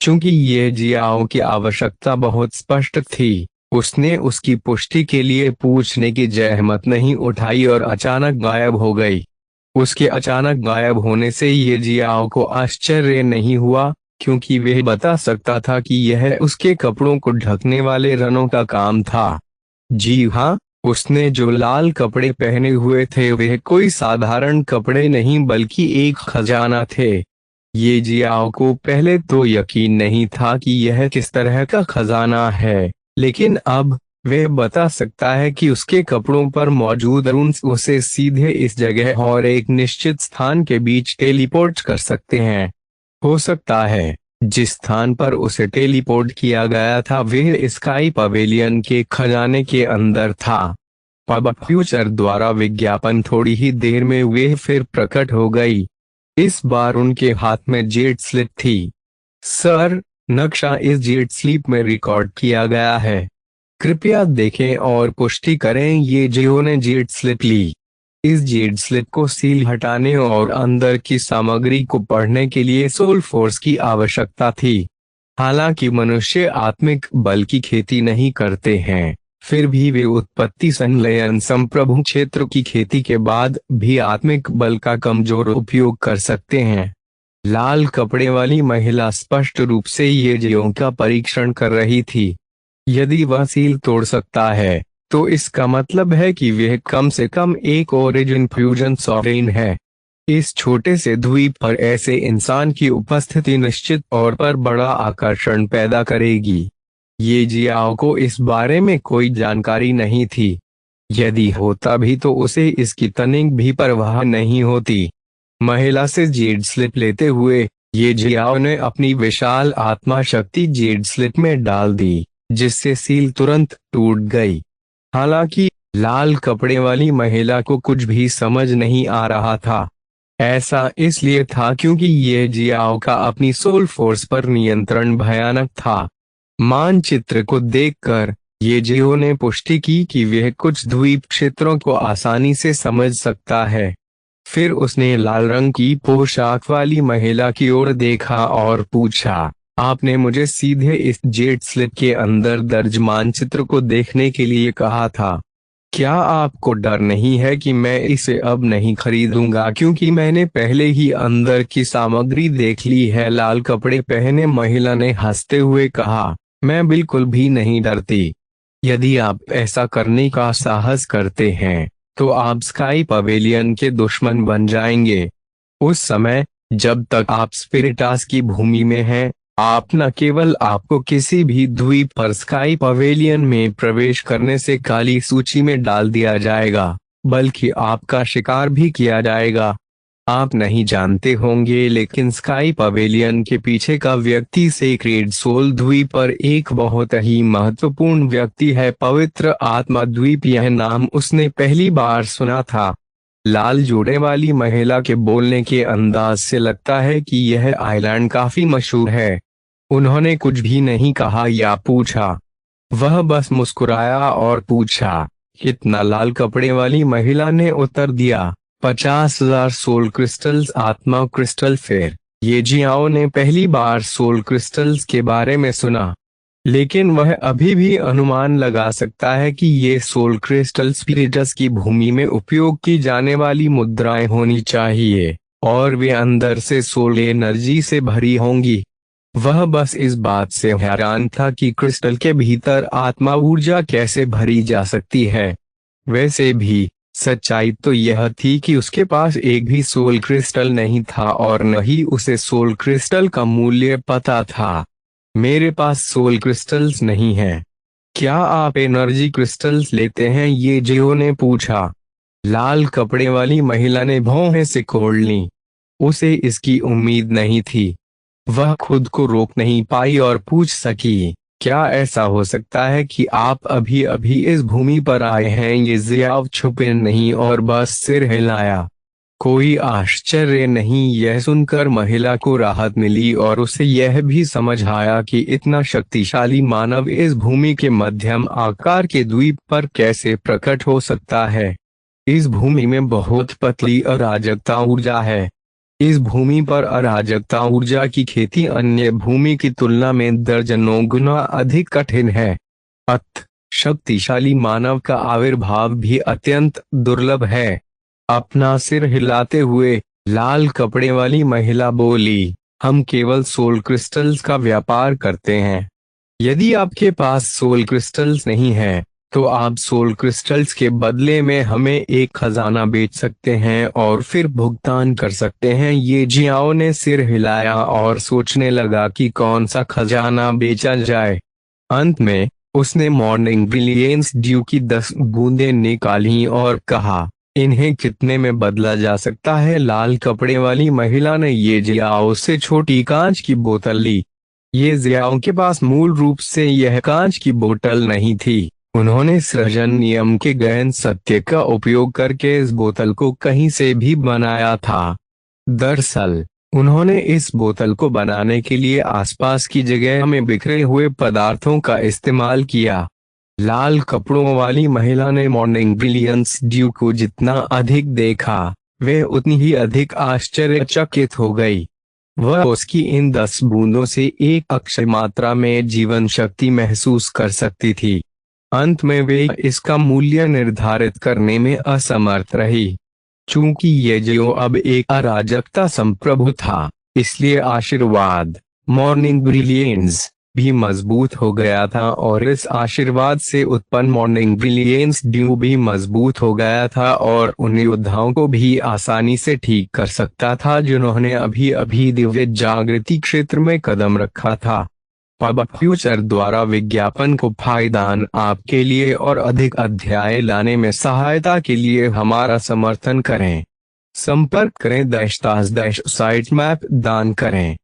चूंकि ये जियाओ की आवश्यकता बहुत स्पष्ट थी, उसने उसकी पुष्टि के लिए पूछने की जहमत नहीं उठाई और अचानक गायब हो गई। उसके अचानक गायब होने से ये जियाओ को आश्चर्य नहीं हुआ, क्योंकि वह बता सकता था कि यह उसके कपड़ों को ढकने वाले रनों का काम था। जी हाँ, उसने जो लाल कपड़े पहने हुए थे वे कोई साधारण कपड़े नहीं बल्कि एक खजाना थे। ये जियाओ को पहले तो यकीन नहीं था कि यह किस तरह का खजाना है, लेकिन अब वह बता सकता है कि उसके कपड़ों पर मौजूद रून्स उसे सीधे इस जगह और एक निश्चित स्थान के बीच टेलीपोर्ट कर सकते हैं। हो सकता है जिस स्थान पर उसे टेलीपोर्ट किया गया था वह स्काई पवेलियन के खजाने के अंदर था। पब फ्यूचर द्वारा विज्ञापन थोड़ी ही देर में वे फिर प्रकट हो गई। इस बार उनके हाथ में जेट स्लिप थी। सर, नक्शा इस जेट स्लिप में रिकॉर्ड किया गया है। कृपया देखें और पुष्टि करें। ये जियो ने जेट स्लिप ली। इस जेट स्लिप को सील हटाने और अंदर की सामग्री को पढ़ने के लिए सोल फोर्स की आवश्यकता थी। हालांकि मनुष्य आत्मिक बल की खेती नहीं करते हैं, फिर भी वे उत्पत्ति संलयन संप्रभु क्षेत्र की खेती के बाद भी आत्मिक बल का कमजोर उपयोग कर सकते हैं। लाल कपड़े वाली महिला स्पष्ट रूप से ये जियो का परीक्षण कर रही थी। यदि वह सील तोड़ सकता है तो इसका मतलब है कि वह कम से कम एक ओरिजिन फ्यूजन सॉवरेन है। इस छोटे से द्वीप पर ऐसे इंसान की उपस्थिति निश्चित तौर पर बड़ा आकर्षण पैदा करेगी। ये जियाओ को इस बारे में कोई जानकारी नहीं थी। यदि होता भी तो उसे इसकी तनिक भी परवाह नहीं होती। महिला से जेड स्लिप लेते हुए ये जियाओ ने अपनी विशाल आत्मा शक्ति जेड स्लिप में डाल दी, जिससे सील तुरंत टूट गई। हालांकि लाल कपड़े वाली महिला को कुछ भी समझ नहीं आ रहा था। ऐसा इसलिए था क्योंकि ये जियाओ का अपनी सोल फोर्स पर नियंत्रण भयानक था। मानचित्र को देखकर ये जियो ने पुष्टि की कि वह कुछ द्वीप क्षेत्रों को आसानी से समझ सकता है। फिर उसने लाल रंग की पोशाक वाली महिला की ओर देखा और पूछा, आपने मुझे सीधे इस जेट स्लिप के अंदर दर्ज मानचित्र को देखने के लिए कहा था। क्या आपको डर नहीं है कि मैं इसे अब नहीं खरीदूंगा क्योंकि मैंने पहले ही अंदर की सामग्री देख ली है? लाल कपड़े पहने महिला ने हंसते हुए कहा, मैं बिल्कुल भी नहीं डरती। यदि आप ऐसा करने का साहस करते हैं तो आप स्काई पवेलियन के दुश्मन बन जाएंगे। उस समय जब तक आप स्पिरिटास की भूमि में हैं, आप न केवल आपको किसी भी द्वीप पर स्काई पवेलियन में प्रवेश करने से काली सूची में डाल दिया जाएगा, बल्कि आपका शिकार भी किया जाएगा। आप नहीं जानते होंगे लेकिन स्काई पवेलियन के पीछे का व्यक्ति सेक्रेड सोल द्वीप पर एक बहुत ही महत्वपूर्ण व्यक्ति है। पवित्र आत्मा द्वीप, यह नाम उसने पहली बार सुना था। लाल जोड़े वाली महिला के बोलने के अंदाज से लगता है कि यह आइलैंड काफी मशहूर है। उन्होंने कुछ भी नहीं कहा या पूछा, वह बस मुस्कुराया और पूछा, कितना? लाल कपड़े वाली महिला ने उत्तर दिया, 50,000 सोल क्रिस्टल्स। आत्मा क्रिस्टल। फिर ये जियाओ ने पहली बार सोल क्रिस्टल्स के बारे में सुना। लेकिन वह अभी भी अनुमान लगा सकता है कि ये सोल क्रिस्टल स्पिरिटस की भूमि में उपयोग की जाने वाली मुद्राएं होनी चाहिए, और वे अंदर से सोल एनर्जी से भरी होंगी। वह बस इस बात से हैरान था कि क्रिस्टल के भीतर आत्मा ऊर्जा कैसे भरी जा सकती है। वैसे भी सच्चाई तो यह थी कि उसके पास एक भी सोल क्रिस्टल नहीं था, और न ही उसे सोल क्रिस्टल का मूल्य पता था। मेरे पास सोल क्रिस्टल्स नहीं है। क्या आप एनर्जी क्रिस्टल्स लेते हैं? ये जियो ने पूछा। लाल कपड़े वाली महिला ने भौहें सिकोड़ लीं। उसे इसकी उम्मीद नहीं थी। वह खुद को रोक नहीं पाई और पूछ सकी, क्या ऐसा हो सकता है कि आप अभी अभी इस भूमि पर आए हैं? ये जियाव छुपे नहीं और बस सिर हिलाया। कोई आश्चर्य नहीं। यह सुनकर महिला को राहत मिली और उसे यह भी समझ आया कि इतना शक्तिशाली मानव इस भूमि के मध्यम आकार के द्वीप पर कैसे प्रकट हो सकता है। इस भूमि में बहुत पतली अराजकता ऊर्जा है। इस भूमि पर अराजकता ऊर्जा की खेती अन्य भूमि की तुलना में दर्जनों गुना अधिक कठिन है। शक्तिशाली मानव का आविर्भाव भी अत्यंत दुर्लभ है। अपना सिर हिलाते हुए लाल कपड़े वाली महिला बोली, हम केवल सोल क्रिस्टल्स का व्यापार करते हैं। यदि आपके पास सोल क्रिस्टल्स नहीं है, तो आप सोल क्रिस्टल्स के बदले में हमें एक खजाना बेच सकते हैं और फिर भुगतान कर सकते हैं। ये जियाओ ने सिर हिलाया और सोचने लगा कि कौन सा खजाना बेचा जाए। अंत में उसने मॉर्निंग ब्रिलियंस ड्यू की 10 बूंदें निकाली और कहा, इन्हें कितने में बदला जा सकता है? लाल कपड़े वाली महिला ने ये जियाओ से छोटी कांच की बोतल ली। ये जियाओ के पास मूल रूप से यह कांच की बोतल नहीं थी। उन्होंने सृजन नियम के गहन सत्य का उपयोग करके इस बोतल को कहीं से भी बनाया था। दरअसल उन्होंने इस बोतल को बनाने के लिए आसपास की जगह में बिखरे हुए पदार्थों का इस्तेमाल किया। लाल कपड़ों वाली महिला ने मॉर्निंग ब्रिलियंस ड्यू को जितना अधिक देखा, वे उतनी ही अधिक आश्चर्यचकित हो गई। वह उसकी इन 10 बूंदों से एक अक्षय मात्रा में जीवन शक्ति महसूस कर सकती थी। अंत में वे इसका मूल्य निर्धारित करने में असमर्थ रही। चूंकि ये जियो अब एक अराजकता संप्रभु था, इसलिए आशीर्वाद मॉर्निंग ब्रिलियंस भी मजबूत हो गया था, और इस आशीर्वाद से उत्पन्न मॉर्निंग ब्रिलियंस ड्यू भी मजबूत हो गया था और उन योद्धाओं को भी आसानी से ठीक कर सकता था जिन्होंने अभी अभी दिव्य जागृति क्षेत्र में कदम रखा था। पब फ्यूचर द्वारा विज्ञापन को फायदान आपके लिए और अधिक अध्याय लाने में सहायता के लिए हमारा समर्थन करें। संपर्क करें / साइट मैप दान करें।